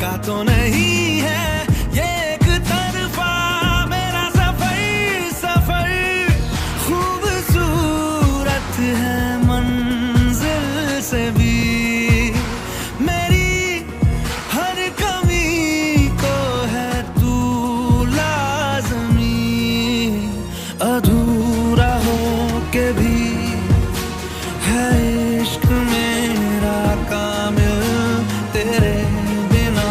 का तो नहीं है ये एक तरफा मेरा सफर। सफर खूबसूरत है मंजिल से भी, मेरी हर कमी को है तू लाज़मी। अधूरा हो के भी है इश्क मेरा कामिल, तेरे बिना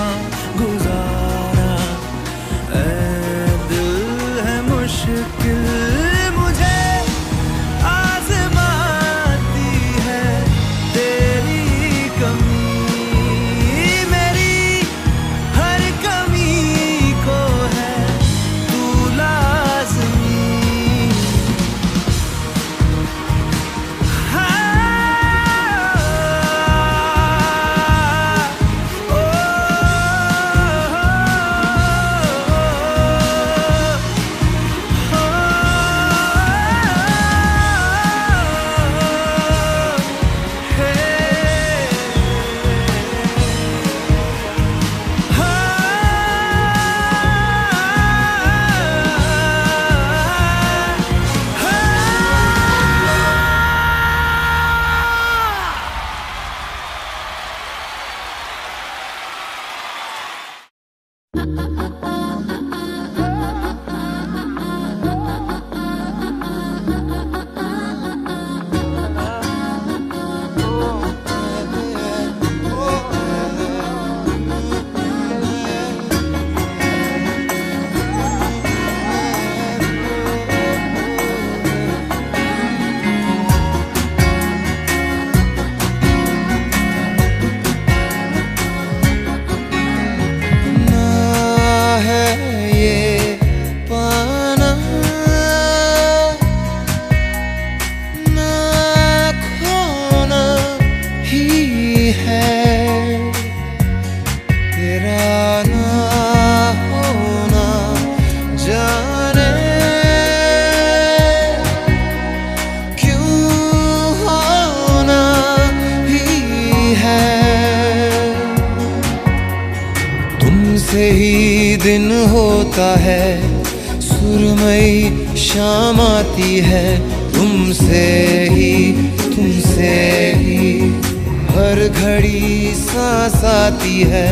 गुजारा तुमसे ही दिन होता है, सुरमई शाम आती है, तुमसे ही हर घड़ी सांस आती है,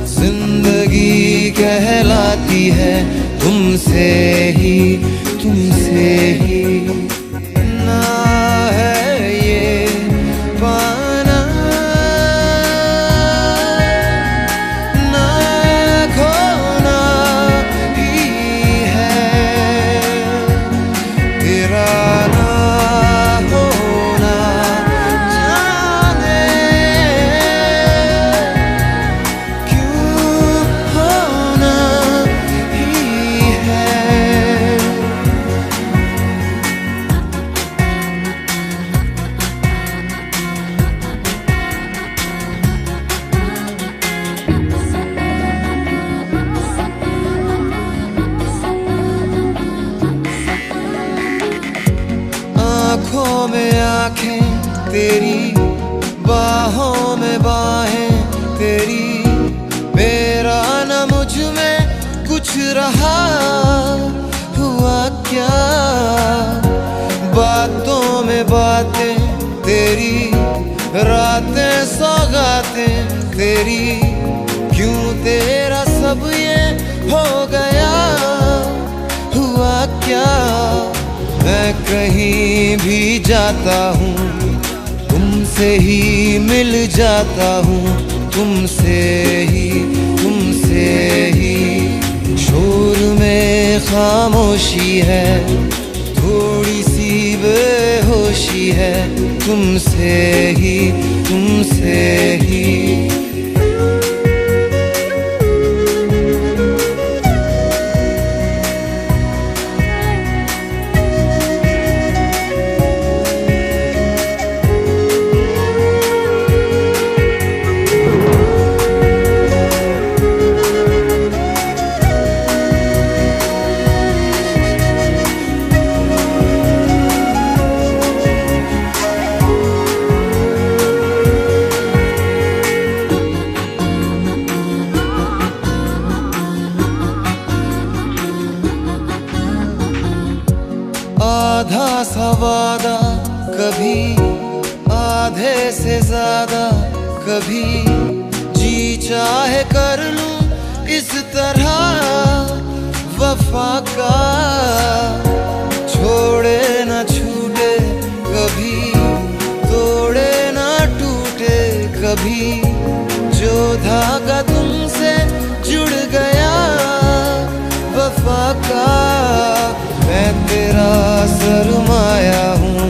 जिंदगी कहलाती है, तुमसे ही ना है ये पाना ना खोना ही है, तेरा ना होना जाने क्यों होना ही है। आँखों में आँखें तेरी, बाहों में बाहें तेरी, मेरा न मुझ में कुछ रहा हुआ क्या, बातों में बातें तेरी, रातें सौगातें तेरी, क्यों तेरा सब ये हो गया हुआ क्या। मैं कहीं भी जाता हूँ, तुमसे ही मिल जाता हूँ, तुमसे ही शोर में खामोशी है, थोड़ी सी बेहोशी है, तुमसे ही आधा सा वादा कभी, आधे से ज्यादा कभी, जी चाहे कर लूं इस तरह वफा का, छोड़े न छूटे कभी, तोड़े न टूटे कभी, जो धागा तुमसे जुड़ गया वफा का, मैं तेरा सरमाया हूँ,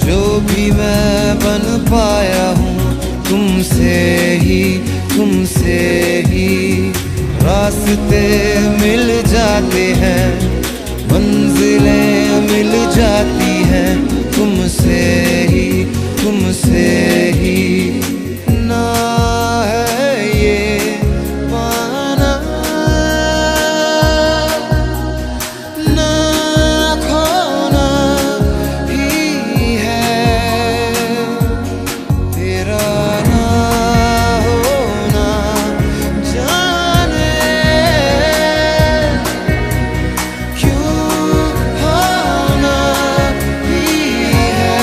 जो भी मैं बन पाया हूँ, तुमसे ही रास्ते मिल जाते हैं, मंजिलें मिल जाती हैं, तुमसे ही ना है ये पाना ना खोना ही है, तेरा ना होना जाने क्यों होना ही है।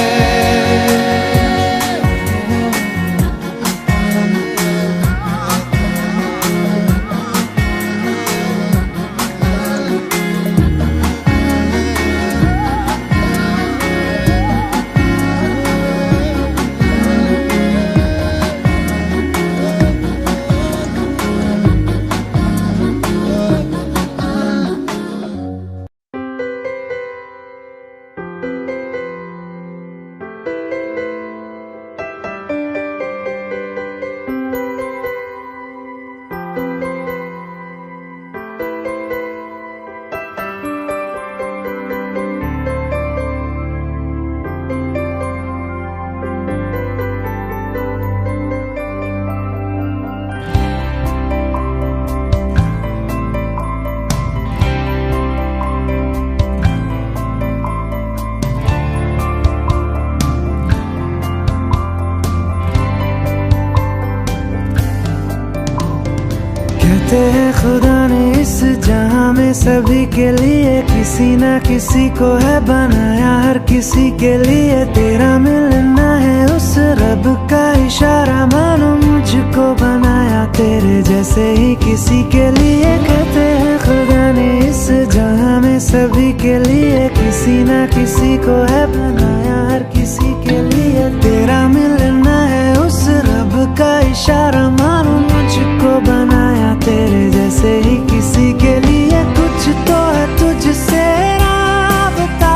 हैं खुदा ने इस जहां में सभी के लिए किसी ना किसी को है बनाया, हर किसी के लिए तेरा मिलना है उस रब का इशारा, मानो मुझको बनाया तेरे जैसे ही किसी के लिए। कहते हैं खुदा ने इस जहां में सभी के लिए किसी ना किसी को है बनाया, हर किसी के लिए तेरा मिलना है उस रब का इशारा, मानो मुझको बनाया तेरे जैसे ही किसी के लिए। कुछ तो है तुझसे राबता,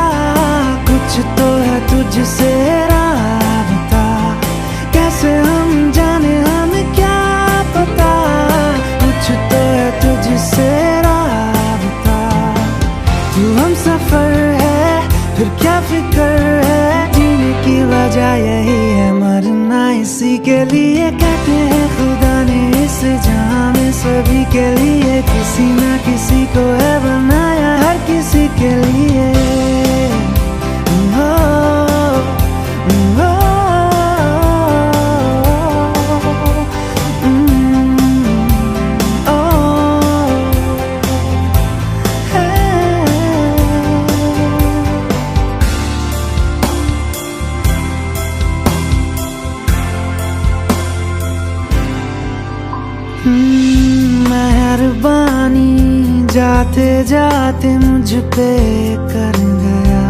कुछ तो है तुझसे राबता, कैसे हम जाने हमें क्या पता, कुछ तो है तुझसे राबता। तू हम सफर है फिर क्या फिक्र है, जीने की वजह यही है मरना इसी के लिए। कहते हैं खुदा ने इस जहां में सभी के लिए किसी ना किसी को है बनाया, हर किसी के लिए। मेहरबानी जाते जाते मुझ पे कर गया,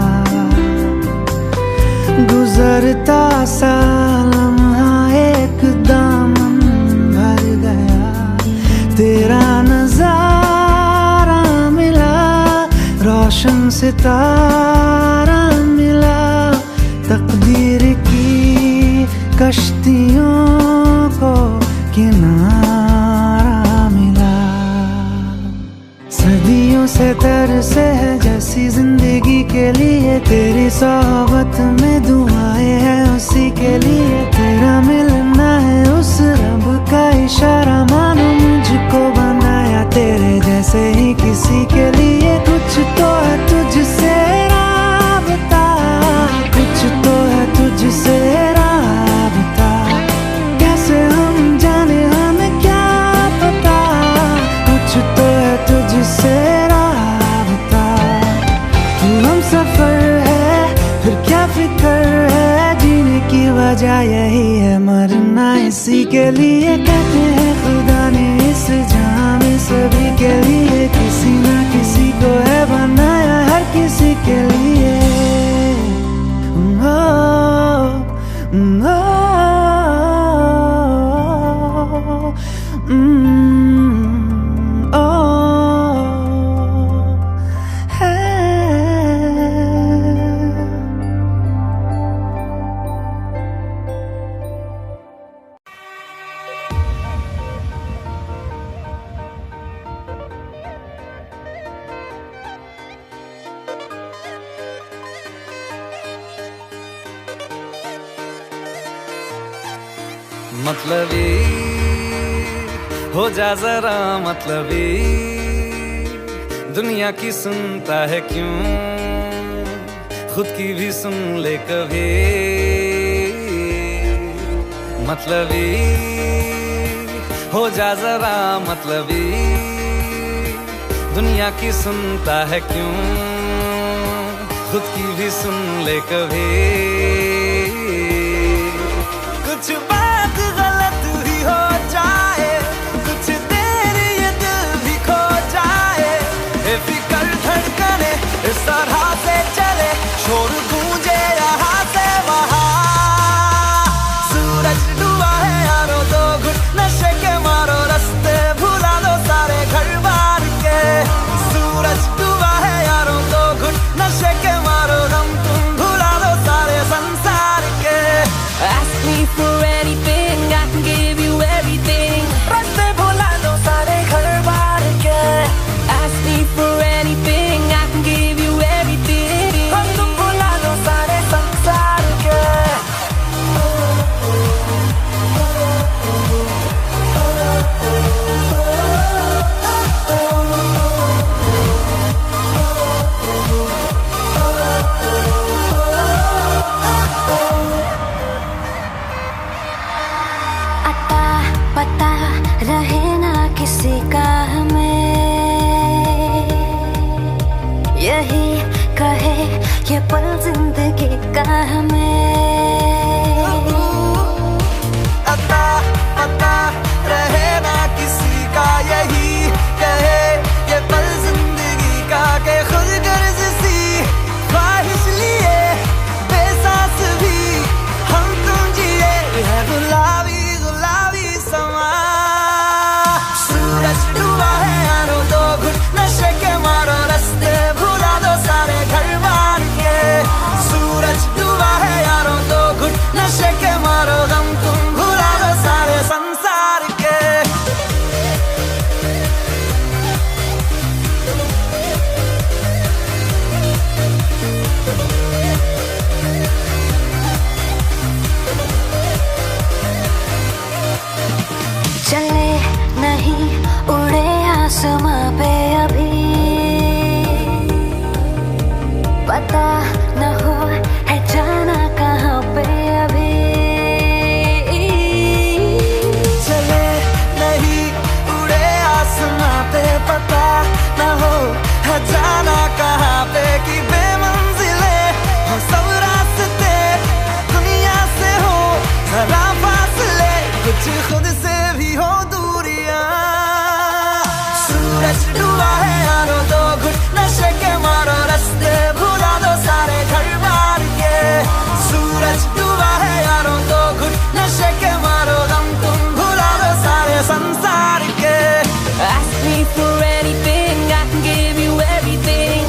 गुजरता सा लम्हा एक दामन भर गया, तेरा नजारा मिला रोशन सितारा मिला, तकदीर की कश्तियों को किनारा मिला। सदियों से तरसे है जैसी जिंदगी के लिए, तेरी सोहबत में दुआएं हैं उसी के लिए, तेरा मिलना है उस रब का इशारा, मानो मुझको बनाया तेरे जैसे ही किसी के लिए। कुछ तो है तुझसे राबता, कुछ तो है तुझसे राबता, कैसे हम जाने हमें क्या पता, कुछ तो है तुझसे राबता। तू हम सफर है फिर क्या फिक्र है, जीने की वजह यही है मरना इसी के लिए। कहते हैं खुदा ने इस जहां में सभी के लिए किसी ना किसी को है बनाया, हर किसी के लिए। मतलबी हो जा जरा मतलबी, दुनिया की सुनता है क्यों, खुद की भी सुन ले कभी। मतलबी हो जा जरा मतलबी, दुनिया की सुनता है क्यों, खुद की भी सुन ले कभी। कुछ बात गलत ही हो जाए, कुछ देर ये दिल भी खो जाए, बेफिक्र धड़कने इस तरह से चले, शोर गूंजे यहाँ से वहाँ। सूरज डूबा है यारो, दो घुट नशे के मारो, रास्ते भुला दो सारे घर बार के। सूरज डूबा है यारो, दो घुट नशे के मारो, दम तुम भुला दो सारे संसार न हो, है जाना कहाँ पे कि बेमंजिले हो सब रास्ते, दुनिया से हो जरा फासले, कुछ खुद से भी हो दूरियां। सूरज डूबा है यारो, दो घुट नशे के मारो, रास्ते भुला दो सारे घर बार के। सूरज डूबा है यारो, दो घुट नशे के मारो, गम तुम भुला दो सारे संसार के। Ask me for anything, I can give you everything.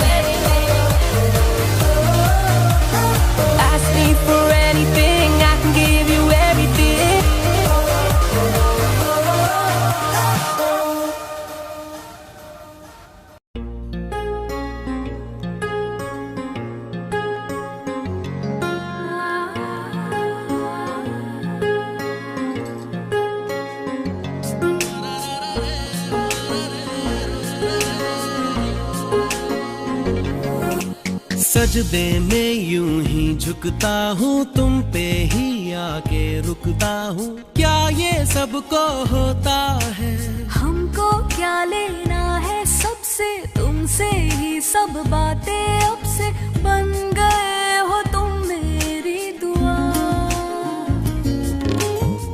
Ask me for anything, I can give you everything. सजदे में यूं ही झुकता हूँ, तुम पे ही आके रुकता हूँ, क्या ये सबको होता है? हमको क्या लेना है सबसे, तुमसे ही सब बातें अब से बन गए हो तुम मेरी दुआ।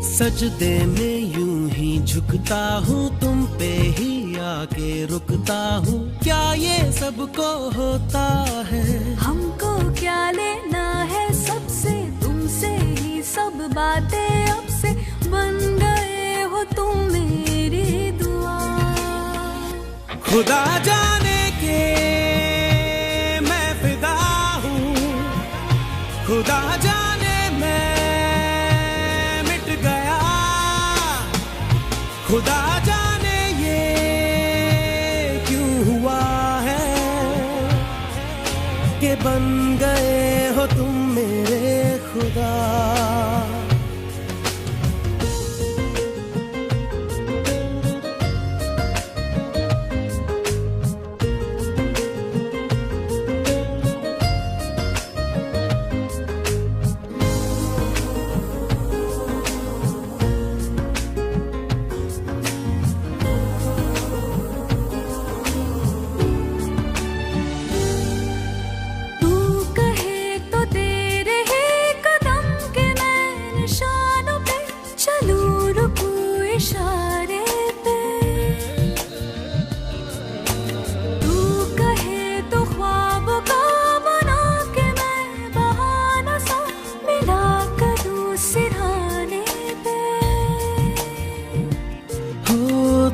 सजदे में यूं ही झुकता हूँ, तुम पे ही आके रुकता हूँ, क्या ये सबको होता है? हमको क्या लेना है सबसे, तुमसे ही सब बातें अब से बन गए हो तुम मेरी दुआ। खुदा जाने के मैं फिदा हूँ, खुदा जाने मैं मिट गया, खुदा जाने ये क्यों हुआ है कि बन गए हो तुम मेरे खुदा।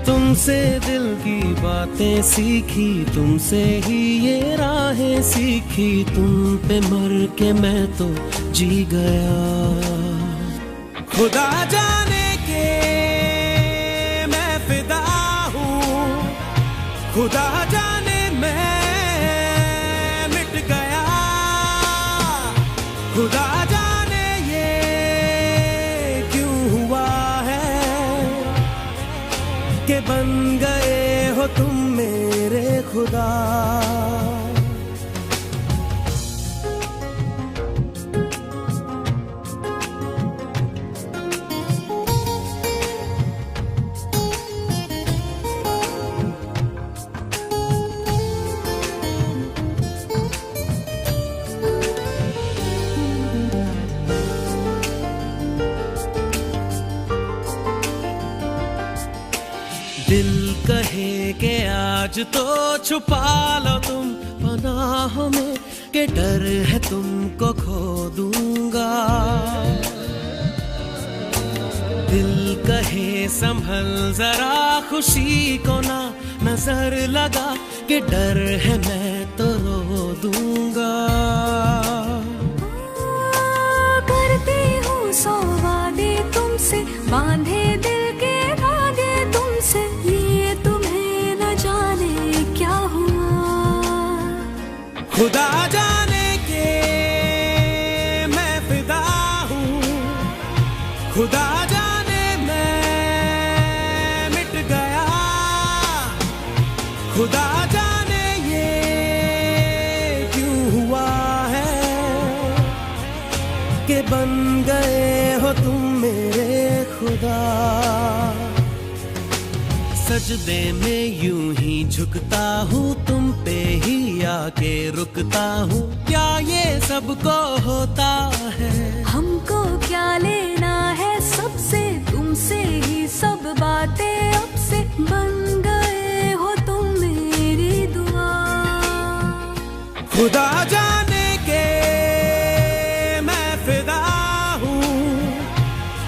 तुमसे दिल की बातें सीखी, तुमसे ही ये राहें सीखी, तुम पे मर के मैं तो जी गया। खुदा जाने के मैं फिदा हूँ, खुदा जाने मैं मिट गया, खुदा जाने ये क्यों हुआ है कि बन गए हो तुम मेरे खुदा। दिल कहे के आज तो छुपा लो तुम पनाहों में, के डर है तुमको खो दूंगा। दिल कहे संभल जरा खुशी को ना नजर लगा, के डर है मैं तो रो दूंगा। करती हूँ सौ वादे तुमसे, बांधे दिल के धागे तुमसे, ये तुम्हें न जाने क्या हुआ। खुदा जाने के मैं फिदा हूँ, खुदा जाने मैं मिट गया, खुदा जाने ये क्यों हुआ है कि बन गए हो तुम मेरे खुदा। सजदे में यूं ही झुकता हूँ तुम पे ही आके रुकता हूँ, क्या ये सबको होता है? हमको क्या लेना है सबसे, तुमसे ही सब बातें अब से, बन गए हो तुम मेरी दुआ। खुदा जाने के मैं फिदा हूँ,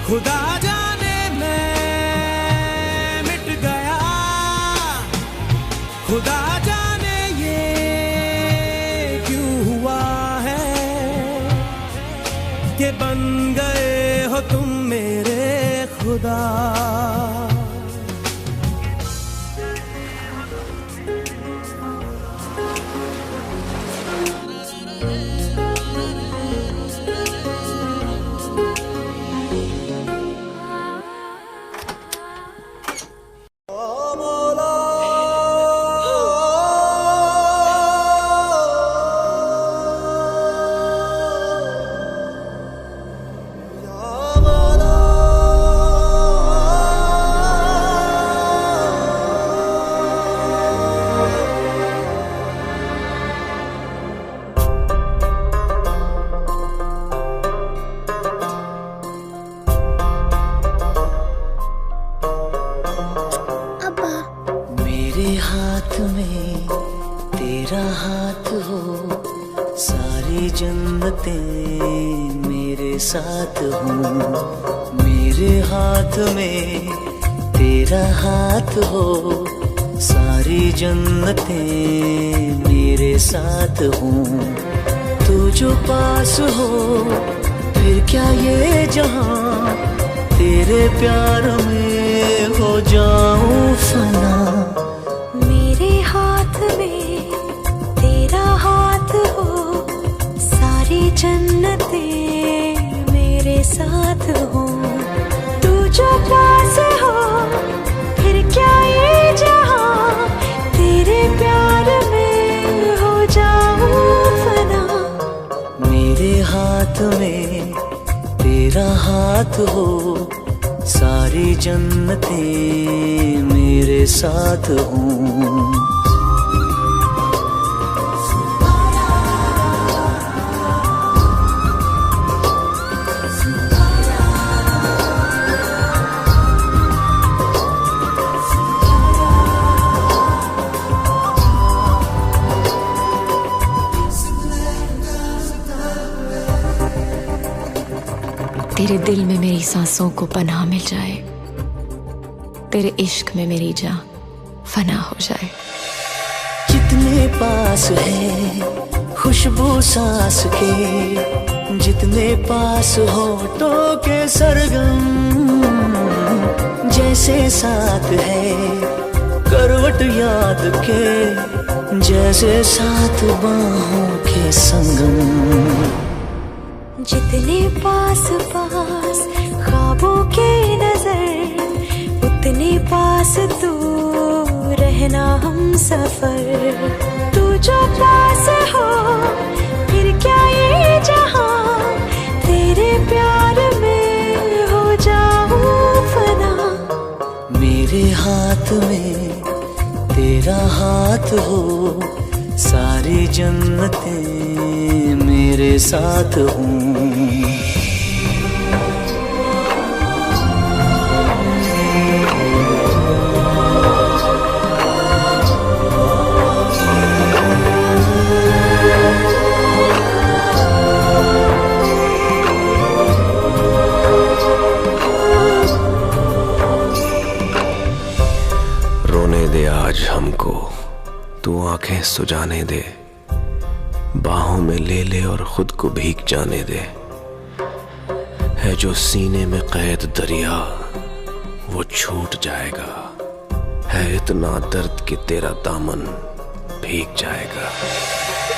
खुदा जाने मैं मिट गया, खुदा जाने ये क्यों हुआ है कि बन गए हो तुम मेरे खुदा। मेरे हाथ में तेरा हाथ हो, सारी जन्नतें मेरे साथ हो। मेरे हाथ में तेरा हाथ हो, सारी जन्नतें मेरे साथ हो। तू जो पास हो फिर क्या ये जहां, तेरे प्यार में हो जाऊं फना। मेरे हाथ में तेरा हाथ हो, सारी जन्नतें मेरे साथ हो। तू जो पास हो फिर क्या ये जहां, तेरे प्यार में हो जाऊं फना। मेरे हाथ में तेरा हाथ हो, सारी जन्नतें मेरे साथ हों। तेरे दिल में मेरी सांसों को पनाह मिल जाए, तेरे इश्क में मेरी जान फना हो जाए। जितने पास है खुशबू सांस के, जितने पास होठों के सरगम, जैसे साथ है करवट याद के, जैसे साथ बाहों के संगम। जितने पास पास ख्वाबों के नजर, उतने पास तू रहना हम सफर। तू जो पास हो फिर क्या ये जहां, तेरे प्यार में हो जाऊं फना। मेरे हाथ में तेरा हाथ हो, सारी जन्नतें मेरे साथ हों। रोने दे आज हमको, तू आंखें सुजाने दे, बाहों में ले ले और खुद को भीग जाने दे। है जो सीने में कैद दरिया वो छूट जाएगा, है इतना दर्द कि तेरा दामन भीग जाएगा।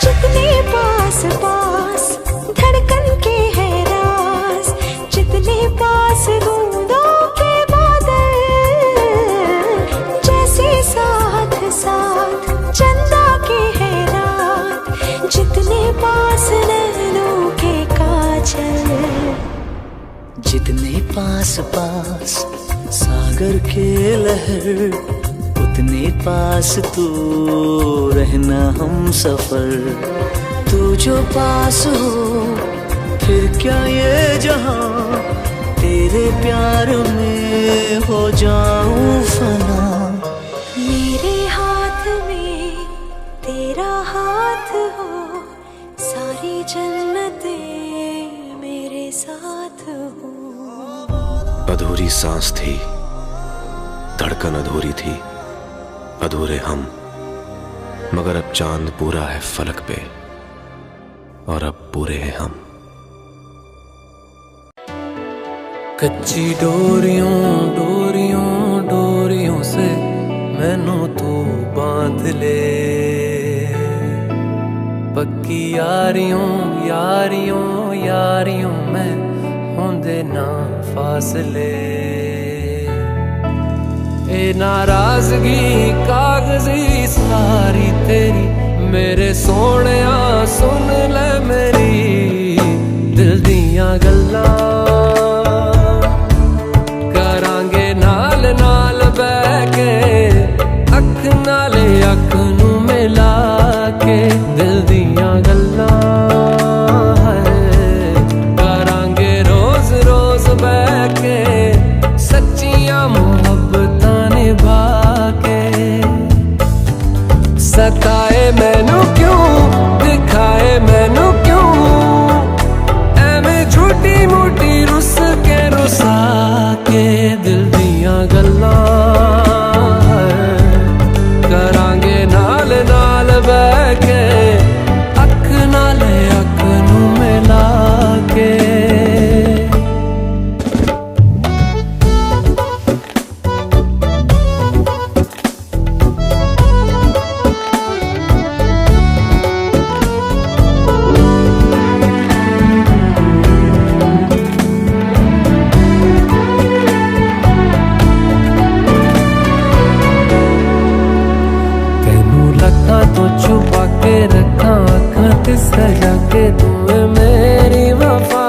जितने पास पास धड़कन के है राज, जितने पास बूंदों के बादल, जैसे साथ साथ चंदा के है रात, जितने पास नैनों के काजल। जितने पास पास सागर के लहर, इतने पास तू रहना हम सफर, तू जो पास हो फिर क्या ये जहां, तेरे प्यार में हो जाऊं फना। मेरे हाथ में तेरा हाथ हो, सारी जन्नतें मेरे साथ हो। अधूरी सांस थी, धड़कन अधूरी थी, अधूरे हम, मगर अब चांद पूरा है फलक पे और अब पूरे हैं हम। कच्ची डोरियों डोरियों डोरियों से मैनू तू बांध ले, पक्की यारियों यारियों यारियों में होंदे ना फासले। ए नाराजगी कागजी सारी तेरी, मेरे सोहणिया सुन ले मेरी दिल दियां गल्लां, करांगे नाल नाल बैठ के अख नाले अख नू मिला के, दिल दियां गल्लां करांगे रोज रोज बैठ के, सच्चियां मोहब्बतां निभा के। सताए मैनू क्यों, दिखाए मैनू क्यों, एवें झूठी मूठी रुस के रुसा के, दिल दियां गल्लां करांगे नाल नाल बैठ के अख नाले अख नू मिला के। छुपा के रखा आँखां ते सजा के, तुम्हें मेरी वफा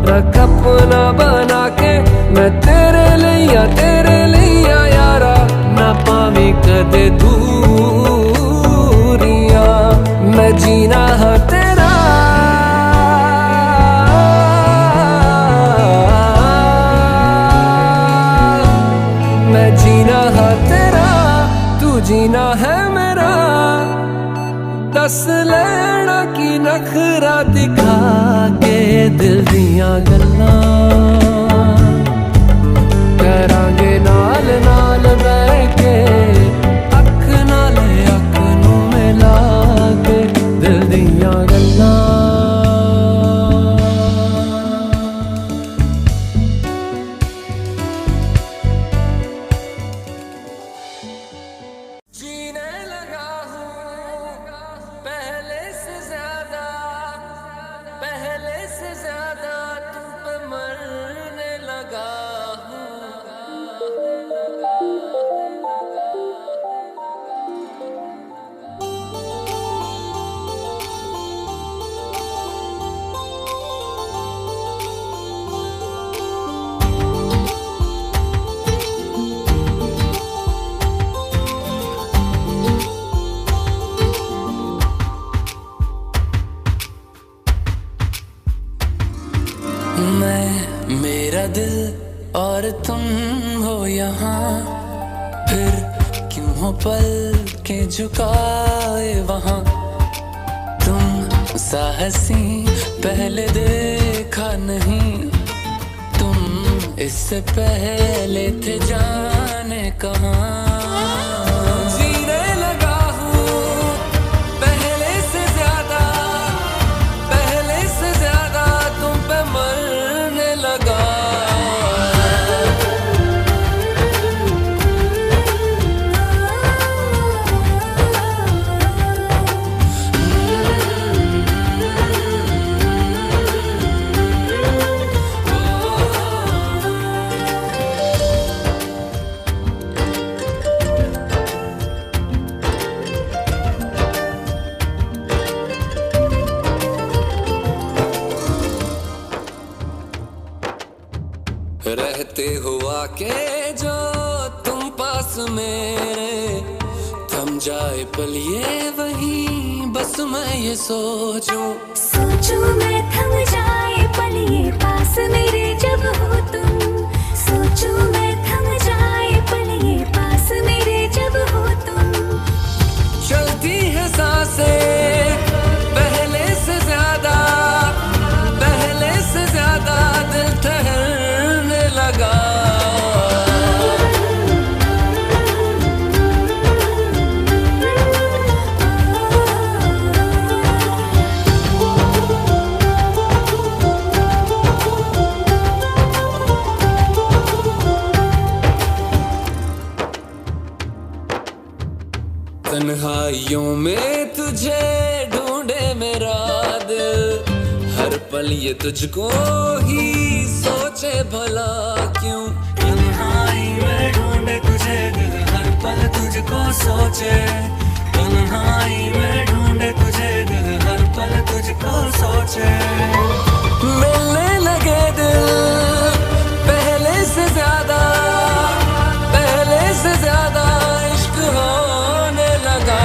रख अपना बना के, मैं तेरे लिया यारा ना पावी कदे दूरियां, मैं जीना है तेरा मैं जीना है तेरा, तू जीना है मेरा। दस लेना की नखरा दिखा के, दिल दियां गल्लां करांगे नाल नाल बैठ के अख नाले अख नू मिला के, दिल दियां गल्लां। मेरा दिल और तुम हो यहाँ, फिर क्यों हो पल के झुकाए वहाँ। तुम सा हंसी पहले देखा नहीं, तुम इससे पहले थे जाने कहाँ। जीने लगा हूँ पहले से ज्यादा तुम पे मरने लगा। रहते हुआ के जो तुम पास मेरे, जाए पल ये वही बस मैं ये सोचूं मैं थम जाए पल ये पास मेरे जब हो तुम सोचूं मैं थम जाए पल ये पास मेरे जब हो तुम चलती है सांसें पहले से ज्यादा दिल ठहरने लगा तन्हाइयों में तुझे ढूंढे मेरा दिल हर पल ये तुझको ही सोचे भला क्यों तन्हाई में ढूंढे तुझे दिल हर पल तुझको सोचे तन्हाई में ढूंढे तुझे दिल हर पल तुझको सोचे मिलने लगे दिल पहले से ज्यादा इश्क होने लगा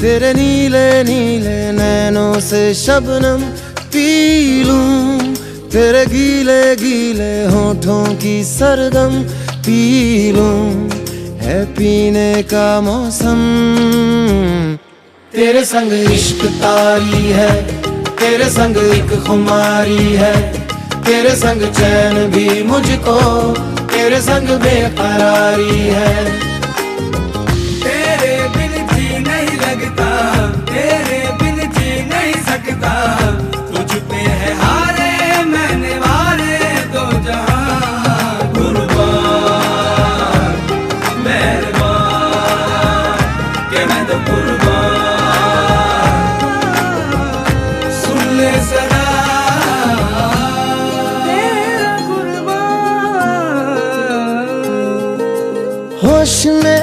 तेरे नीले नीले नैनों से शबनम पी लूं तेरे गीले गीले होठों की सरगम पी लूं है पीने का मौसम तेरे संग इश्क तारी है तेरे संग एक खुमारी है तेरे संग चैन भी मुझको तेरे संग बेकरारी है तेरे बिन जी नहीं लगता तेरे बिन जी नहीं सकता तुझ पे है हारे मैंने वारे दो जहां कुर्बान मेहरबान के मैं तो कुर्बान सुन ले सदा तेरा कुर्बान होश में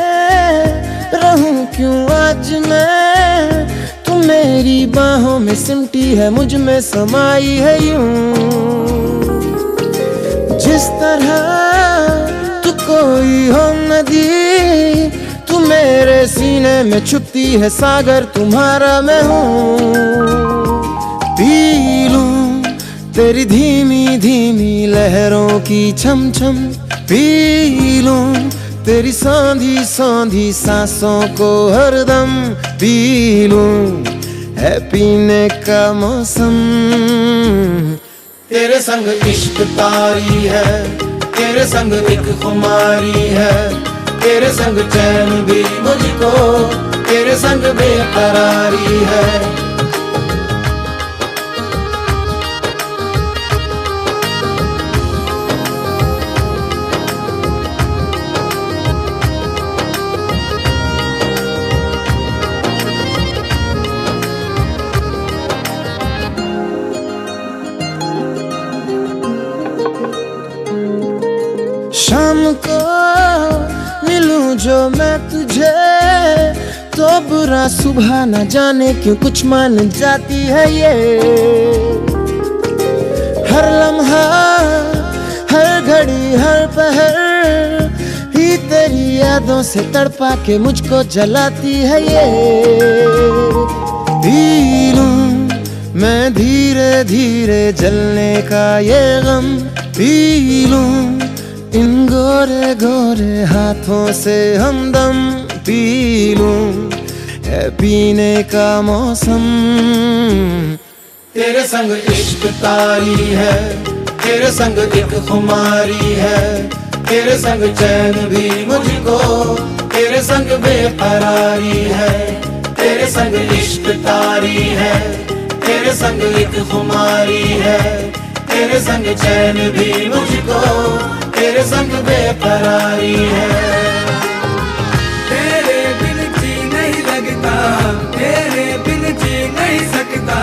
रहूं क्यों आज मैं तू मेरी बाहों में सिमटी है मुझ में समाई है यूं जिस तरह तू कोई हो नदी तू मेरे सीने में छुपती है सागर तुम्हारा मैं हूँ पी लूं तेरी धीमी धीमी लहरों की छम छम पी लूं तेरी सांधी सांधी सांसों को हरदम पी लूं है पीने का मौसम तेरे संग इश्क तारी है तेरे संग एक खुमारी है तेरे संग चैन भी मुझको तेरे संग बेकरारी है शाम को मिलूं जो मैं तुझे तो बुरा सुबह न जाने क्यों कुछ मान जाती है ये हर लम्हा हर घड़ी हर पहर ही तेरी यादों से तड़पा के मुझको जलाती है ये पी लूं मैं धीरे धीरे जलने का ये गम पी लूं इन गोरे गोरे हाथों से हमदम पी लूं है पीने का मौसम तेरे संग इश्क तारी है, तेरे संग एक खुमारी है, तेरे संग चैन भी मुझको, तेरे संग बेकरारी है, तेरे संग इश्क तारी है, तेरे संग एक खुमारी है, तेरे संग चैन भी मुझको, तेरे संग बेकरारी है। तेरे बिन जी नहीं लगता, तेरे बिन जी नहीं सकता,